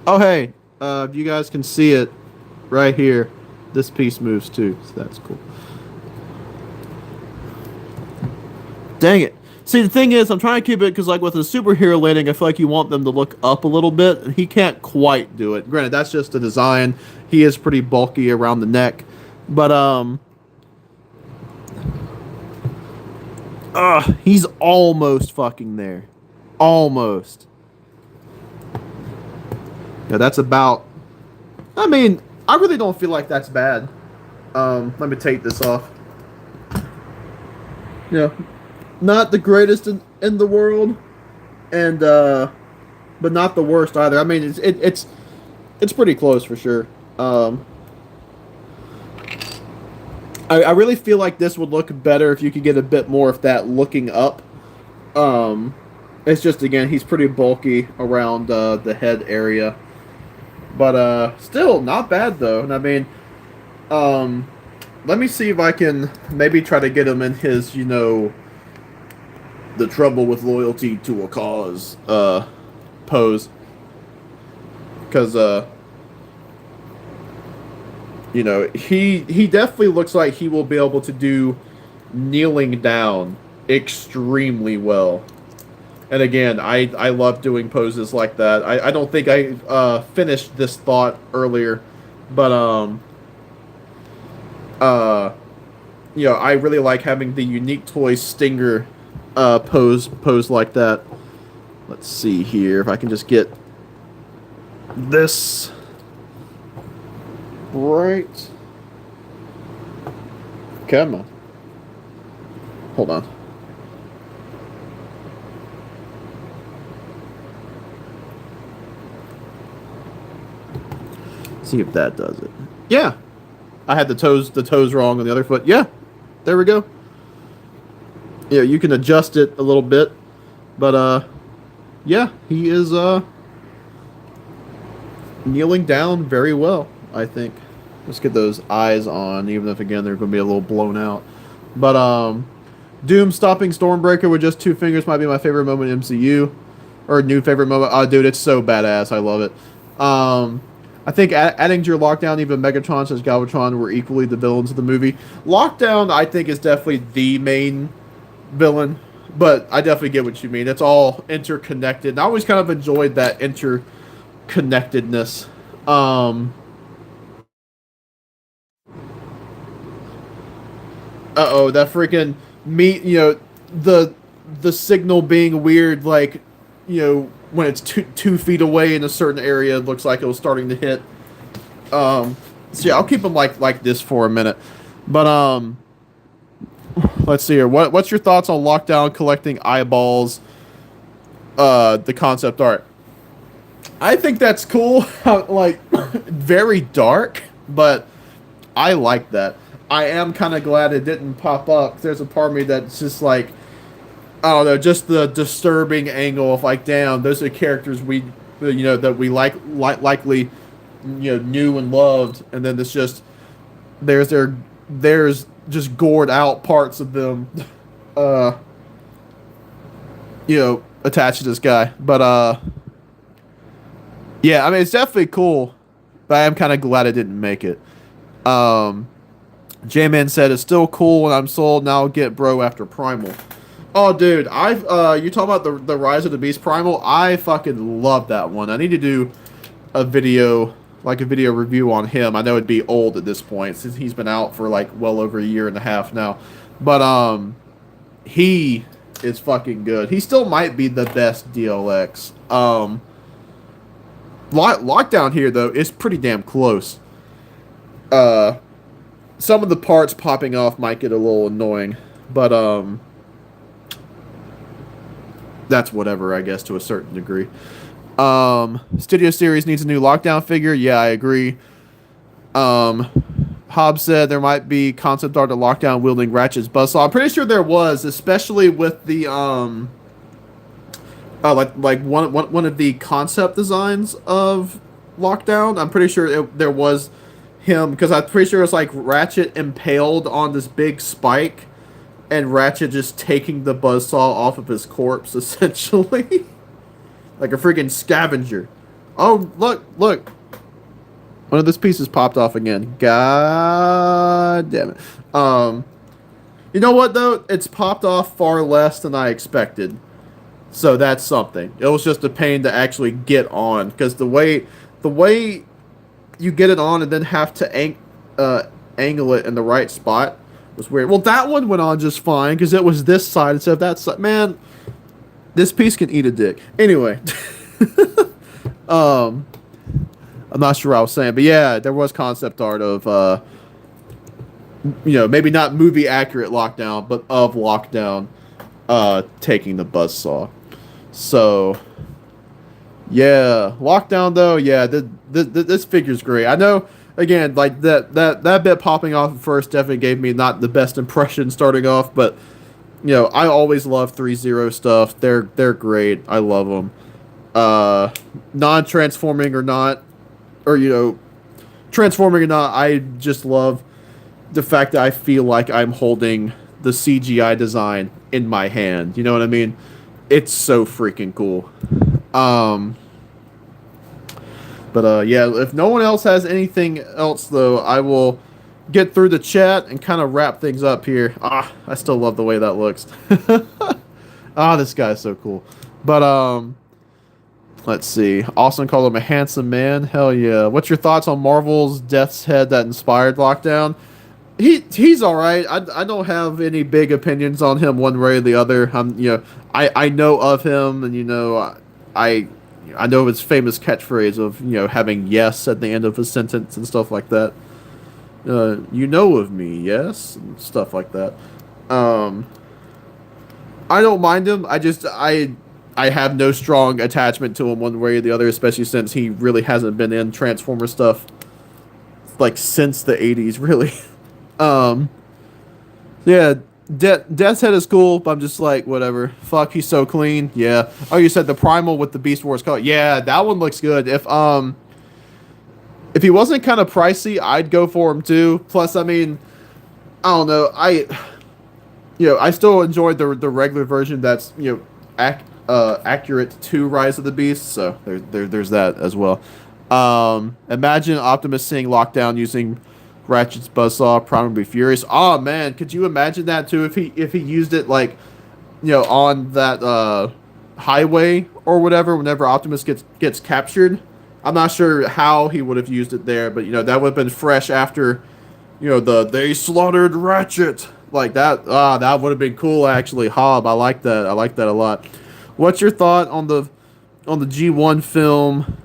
Oh, hey, if you guys can see it right here, this piece moves too, so that's cool. Dang it. See, the thing is, I'm trying to keep it because, like, with a superhero landing, I feel like you want them to look up a little bit, and he can't quite do it. Granted, that's just a design. He is pretty bulky around the neck. But, he's almost fucking there. Almost. Yeah, that's about... I mean, I really don't feel like that's bad. Let me take this off. Yeah. Not the greatest in the world, and, but not the worst either. I mean, it's pretty close for sure. I really feel like this would look better if you could get a bit more of that looking up. It's just, again, he's pretty bulky around the head area. But still, not bad, though. And I mean, let me see if I can maybe try to get him in his, you know, the trouble with loyalty to a cause pose. Because, you know, he definitely looks like he will be able to do kneeling down extremely well. And again, I love doing poses like that. I don't think I finished this thought earlier, but you know, I really like having the unique toy stinger pose like that. Let's see here if I can just get this right. Come on. Hold on. See if that does it. Yeah. I had the toes wrong on the other foot. Yeah. There we go. Yeah, you can adjust it a little bit. But yeah, he is kneeling down very well, I think. Let's get those eyes on, even if again they're going to be a little blown out. But Doom stopping Stormbreaker with just 2 fingers might be my favorite moment in MCU, or new favorite moment. Oh, dude, it's so badass. I love it. I think adding to your Lockdown, even Megatron and Galvatron were equally the villains of the movie. Lockdown, I think, is definitely the main villain, but I definitely get what you mean. It's all interconnected. And I always kind of enjoyed that interconnectedness. Uh-oh, that freaking meat, you know, the signal being weird, like, when it's 2 feet away in a certain area, it looks like it was starting to hit. So yeah, I'll keep them like this for a minute. But let's see here. What's your thoughts on Lockdown collecting eyeballs? The concept art. I think that's cool. Like, very dark, but I like that. I am kind of glad it didn't pop up. There's a part of me that's just like, I don't know, just the disturbing angle of like, damn, those are characters that we likely, knew and loved, and then it's just there's just gored out parts of them, attached to this guy. But yeah, I mean, it's definitely cool, but I am kind of glad I didn't make it. J-Man said it's still cool when I'm sold. Now I'll get bro after Primal. Oh, dude, you talking about the Rise of the Beast Primal? I fucking love that one. I need to do a video review on him. I know it'd be old at this point since he's been out for like well over a year and a half now. But he is fucking good. He still might be the best DLX. Lockdown here though is pretty damn close. Some of the parts popping off might get a little annoying, but that's whatever, I guess, to a certain degree. Studio Series needs a new Lockdown figure. Yeah, I agree. Hobbs said there might be concept art of Lockdown wielding Ratchet's buzzsaw. I'm pretty sure there was, especially with the like one of the concept designs of Lockdown. I'm pretty sure there was him, because I'm pretty sure it's like Ratchet impaled on this big spike, and Ratchet just taking the buzzsaw off of his corpse, essentially. Like a freaking scavenger. Oh, look. One of those pieces popped off again. God damn it. You know what, though? It's popped off far less than I expected. So that's something. It was just a pain to actually get on, because the way you get it on and then have to angle it in the right spot was weird. Well, that one went on just fine because it was this side instead of that side. Man, this piece can eat a dick. Anyway, I'm not sure what I was saying, but yeah, there was concept art of maybe not movie accurate Lockdown, but of Lockdown taking the buzzsaw. So yeah, Lockdown though, yeah, this figure's great. I know, again, like that bit popping off at first definitely gave me not the best impression starting off, but I always love ThreeZero stuff. They're great. I love them. Non-transforming or not, or transforming or not, I just love the fact that I feel like I'm holding the CGI design in my hand. You know what I mean? It's so freaking cool. But yeah, if no one else has anything else, though, I will get through the chat and kind of wrap things up here. I still love the way that looks. This guy is so cool. But let's see. Austin called him a handsome man. Hell yeah. What's your thoughts on Marvel's Death's Head that inspired Lockdown? He's all right. I don't have any big opinions on him one way or the other. I know of him, and I know his famous catchphrase of having yes at the end of his sentence and stuff like that. You know of me, yes, and stuff like that. I don't mind him. I have no strong attachment to him one way or the other, especially since he really hasn't been in Transformer stuff like since the 80s, really. Yeah, Death's Head is cool, but I'm just like, whatever. Fuck, he's so clean. Yeah. Oh, you said the Primal with the Beast Wars color. Yeah, that one looks good. If he wasn't kind of pricey, I'd go for him too. Plus, I mean, I don't know. I still enjoyed the regular version that's accurate to Rise of the Beast. So there's that as well. Imagine Optimus seeing Lockdown using Ratchet's buzzsaw. Probably be furious. Oh man, could you imagine that too? If he used it like, on that highway or whatever. Whenever Optimus gets captured, I'm not sure how he would have used it there, but that would have been fresh after, they slaughtered Ratchet. like that. That would have been cool actually. Hob, I like that. I like that a lot. What's your thought on the G1 film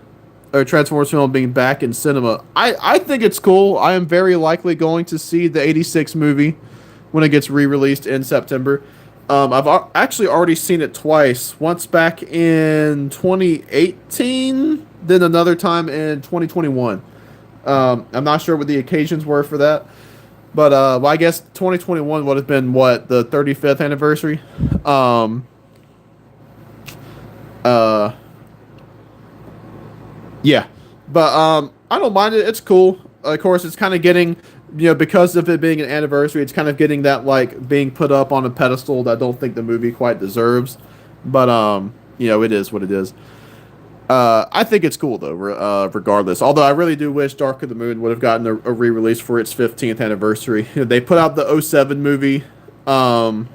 or Transformers film being back in cinema? I think it's cool. I am very likely going to see the '86 movie when it gets re-released in September. Actually already seen it twice. Once back in 2018, then another time in 2021. I'm not sure what the occasions were for that, but well, I guess 2021 would have been what, the 35th anniversary. Um, uh, yeah, but I don't mind it. It's cool. Of course, it's kind of getting, because of it being an anniversary, it's kind of getting that like being put up on a pedestal that I don't think the movie quite deserves. But it is what it is. I think it's cool though, regardless. Although I really do wish Dark of the Moon would have gotten a re-release for its 15th anniversary. They put out the '07 movie for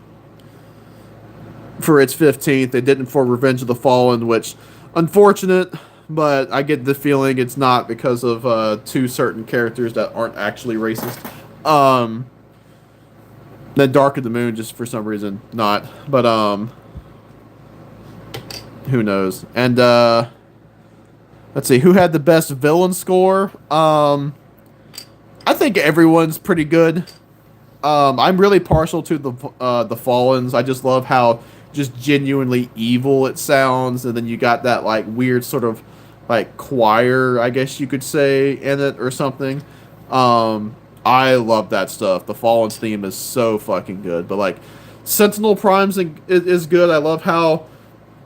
its 15th. They didn't for Revenge of the Fallen, which unfortunate, but I get the feeling it's not because of two certain characters that aren't actually racist. Then Dark of the Moon just for some reason not. But who knows? And let's see, who had the best villain score? I think everyone's pretty good. I'm really partial to the Fallens. I just love how just genuinely evil it sounds, and then you got that like weird sort of like choir, I guess you could say, in it or something. I love that stuff. The Fallen's theme is so fucking good. But like Sentinel Prime's is good. I love how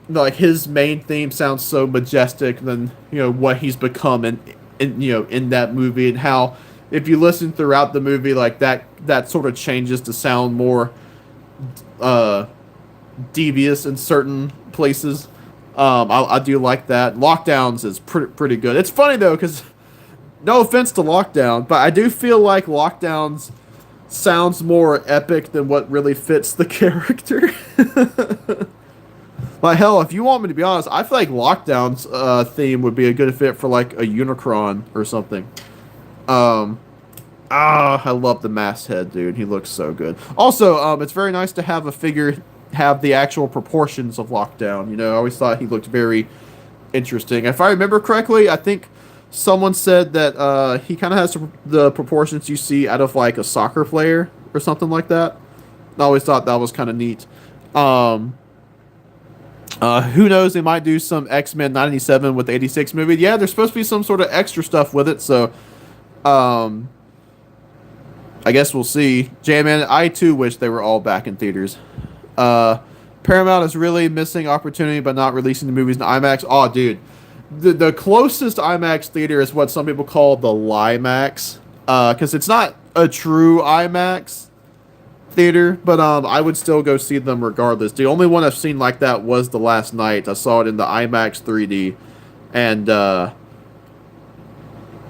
like his main theme sounds so majestic than what he's become in that movie, and how if you listen throughout the movie like that sort of changes to sound more devious in certain places. I do like that. Lockdowns is pretty good. It's funny though, because no offense to Lockdown, but I do feel like Lockdowns sounds more epic than what really fits the character. Like hell, if you want me to be honest, I feel like Lockdown's theme would be a good fit for like a Unicron or something. I love the masthead, dude. He looks so good. Also, it's very nice to have a figure have the actual proportions of Lockdown. I always thought he looked very interesting. If I remember correctly, I think someone said that he kind of has the proportions you see out of like a soccer player or something like that. I always thought that was kind of neat. Who knows? They might do some X-Men '97 with the '86 movie. Yeah, there's supposed to be some sort of extra stuff with it, so I guess we'll see. J-Man, I too wish they were all back in theaters. Paramount is really missing opportunity by not releasing the movies in IMAX. Oh, dude. The closest IMAX theater is what some people call the LIMAX. Because it's not a true IMAX theater, but I would still go see them regardless. The only one I've seen like that was The Last Night. I saw it in the IMAX 3D. And,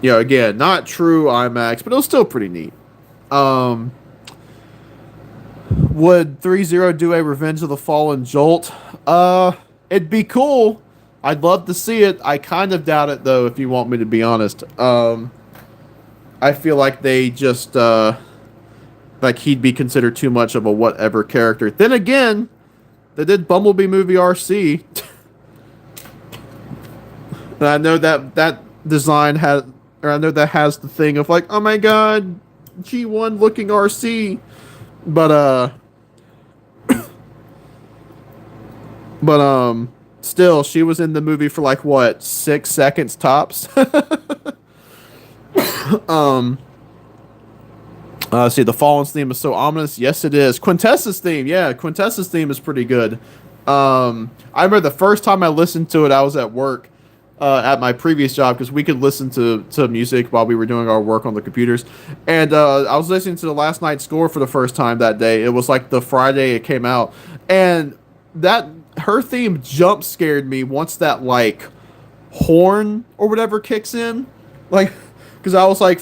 again, not true IMAX, but it was still pretty neat. Would ThreeZero do a Revenge of the Fallen jolt? It'd be cool. I'd love to see it. I kind of doubt it, though, if you want me to be honest. I feel like they just, like he'd be considered too much of a whatever character. Then again, they did Bumblebee movie RC. And I know that design has, or I know that has the thing of like, oh my god, G1 looking RC. But still, she was in the movie for like what, 6 seconds tops. See, the Fallen's theme is so ominous. Yes, it is. Quintessa's theme, yeah, Quintessa's theme is pretty good. I remember the first time I listened to it, I was at work. At my previous job, because we could listen to music while we were doing our work on the computers, and I was listening to the Last Night score for the first time that day. It was like the Friday it came out, and that her theme jump scared me once that like horn or whatever kicks in, like because I was like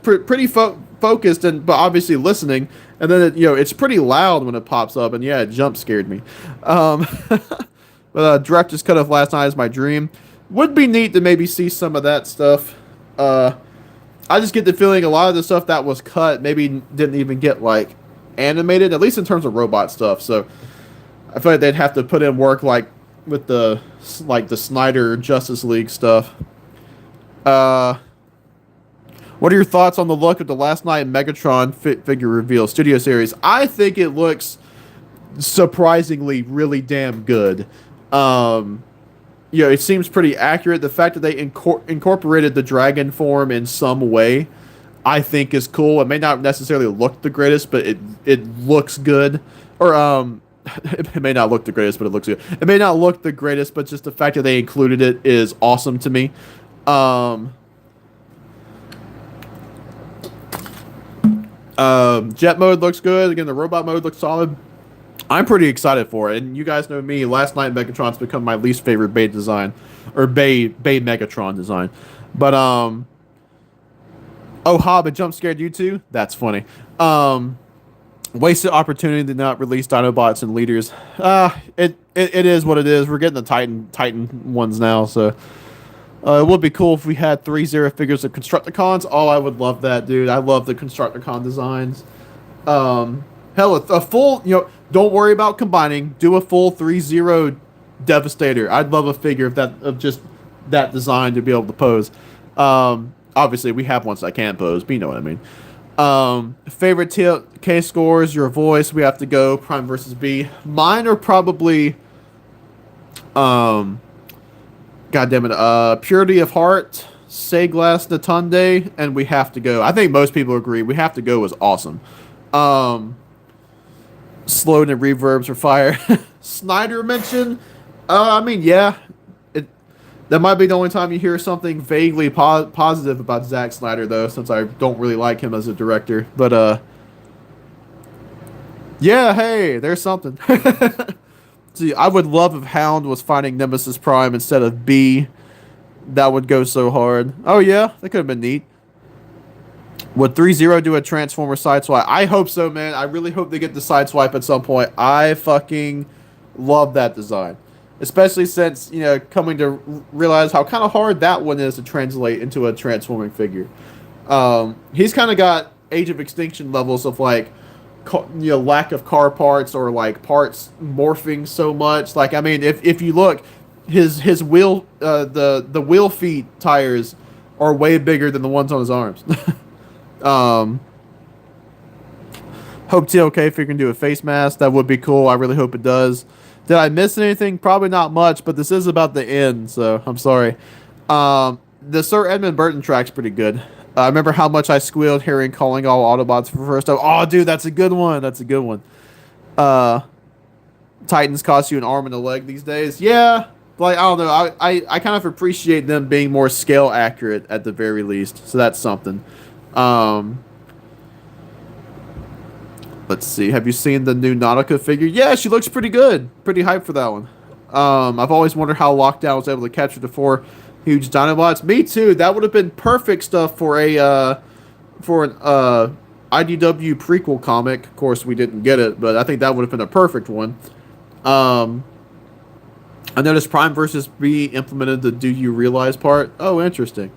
pretty focused but obviously listening, and then it's pretty loud when it pops up, and yeah, it jump scared me. But Director's Cut of Last Night is my dream. Would be neat to maybe see some of that stuff. I just get the feeling a lot of the stuff that was cut maybe didn't even get like animated, at least in terms of robot stuff. So I feel like they'd have to put in work like with the Snyder Justice League stuff. What are your thoughts on the look of the last night Megatron figure reveal studio series? I think it looks surprisingly really damn good. It seems pretty accurate. The fact that they incorporated the dragon form in some way, I think is cool. It may not necessarily look the greatest, but it looks good. Or it may not look the greatest, but it looks good. It may not look the greatest, but just the fact that they included it is awesome to me. Jet mode looks good. Again, the robot mode looks solid. I'm pretty excited for it. And you guys know me. Last night, Megatron's become my least favorite Bay design, or Bay Megatron design. But oh, Hob, it jump scared you too. That's funny. Wasted opportunity to not release Dinobots and leaders. It is what it is. We're getting the Titan ones now, so it would be cool if we had ThreeZero figures of Constructicons. Oh, I would love that, dude. I love the Constructicon designs. Hell, a full, don't worry about combining. Do a full ThreeZero Devastator. I'd love a figure of just that design to be able to pose. Obviously, we have ones that can't pose, but you know what I mean. Favorite TLK scores, your voice, we have to go Prime versus B. Mine are probably God damn it, Purity of Heart, Sayglass Natunde, and We Have to Go. I think most people agree We Have to Go was awesome. Slowed and reverbs are fire. Snyder mention, I mean, yeah, that might be the only time you hear something vaguely positive about Zack Snyder, though, since I don't really like him as a director. But, yeah, hey, there's something. See, I would love if Hound was fighting Nemesis Prime instead of B. That would go so hard. Oh, yeah, that could have been neat. Would ThreeZero do a Transformer sideswipe? I hope so, man. I really hope they get the sideswipe at some point. I fucking love that design. Especially since, coming to realize how kind of hard that one is to translate into a transforming figure. He's kind of got Age of Extinction levels of, like, lack of car parts or, like, parts morphing so much. Like, I mean, if you look, his wheel, the wheel feet tires are way bigger than the ones on his arms. Hope TLK figure can do a face mask. That would be cool. I really hope it does. Did I miss anything? Probably not much, but this is about the end, so I'm sorry. The Sir Edmund Burton track's pretty good. I remember how much I squealed hearing Calling All Autobots for the first time. Oh, dude, that's a good one. That's a good one. Titans cost you an arm and a leg these days. Yeah, like, I don't know. I kind of appreciate them being more scale accurate at the very least, so that's something. Let's see. Have you seen the new Nautica figure? Yeah, she looks pretty good. Pretty hyped for that one. I've always wondered how Lockdown was able to capture the 4 huge Dinobots. Me too. That would have been perfect stuff for an IDW prequel comic. Of course, we didn't get it, but I think that would have been a perfect one. I noticed Prime versus B implemented the Do You Realize part. Oh, interesting.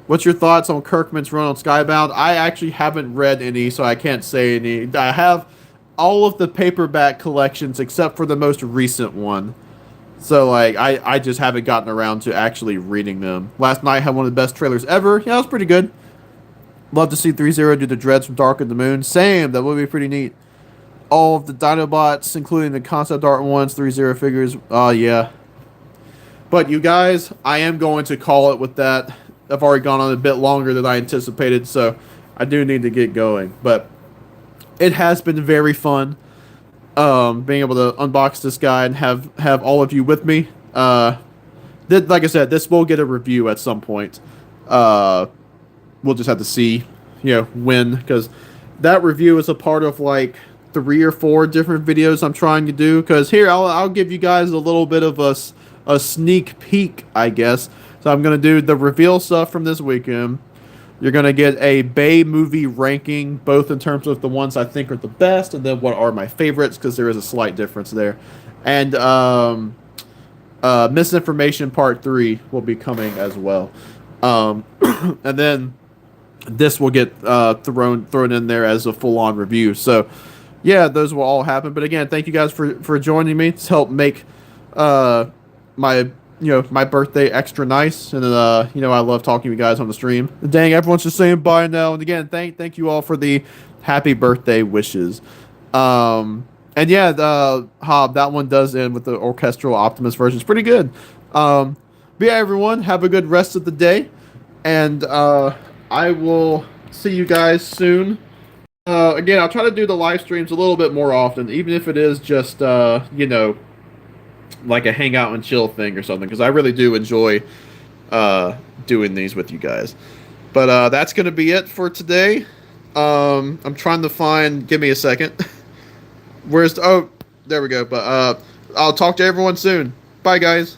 What's your thoughts on Kirkman's run on Skybound? I actually haven't read any, so I can't say any. I have all of the paperback collections except for the most recent one. So, like, I just haven't gotten around to actually reading them. Last night had one of the best trailers ever. Yeah, it was pretty good. Love to see ThreeZero do the dreads from Dark of the Moon. Same, that would be pretty neat. All of the Dinobots, including the concept art ones, ThreeZero figures. Oh, yeah. But you guys, I am going to call it with that. I've already gone on a bit longer than I anticipated, so I do need to get going. But it has been very fun being able to unbox this guy and have all of you with me. Like I said, this will get a review at some point. We'll just have to see, when, because that review is a part of like 3 or 4 different videos I'm trying to do. Because here, I'll give you guys a little bit of a sneak peek, I guess. So I'm going to do the reveal stuff from this weekend. You're going to get a Bay movie ranking, both in terms of the ones I think are the best and then what are my favorites, because there is a slight difference there. And Misinformation Part 3 will be coming as well. And then this will get thrown in there as a full-on review. So yeah, those will all happen. But again, thank you guys for joining me to help make my my birthday extra nice. And I love talking to you guys on the stream. Dang, everyone's just saying bye now. And again, thank you all for the happy birthday wishes. And yeah, Hob, that one does end with the orchestral Optimus version. It's pretty good. But yeah, everyone, have a good rest of the day, and I will see you guys soon. Again, I'll try to do the live streams a little bit more often, even if it is just like a hangout and chill thing or something, because I really do enjoy doing these with you guys. But that's gonna be it for today. I'm trying to find. Give me a second. Where's oh, there we go. But I'll talk to everyone soon. Bye, guys.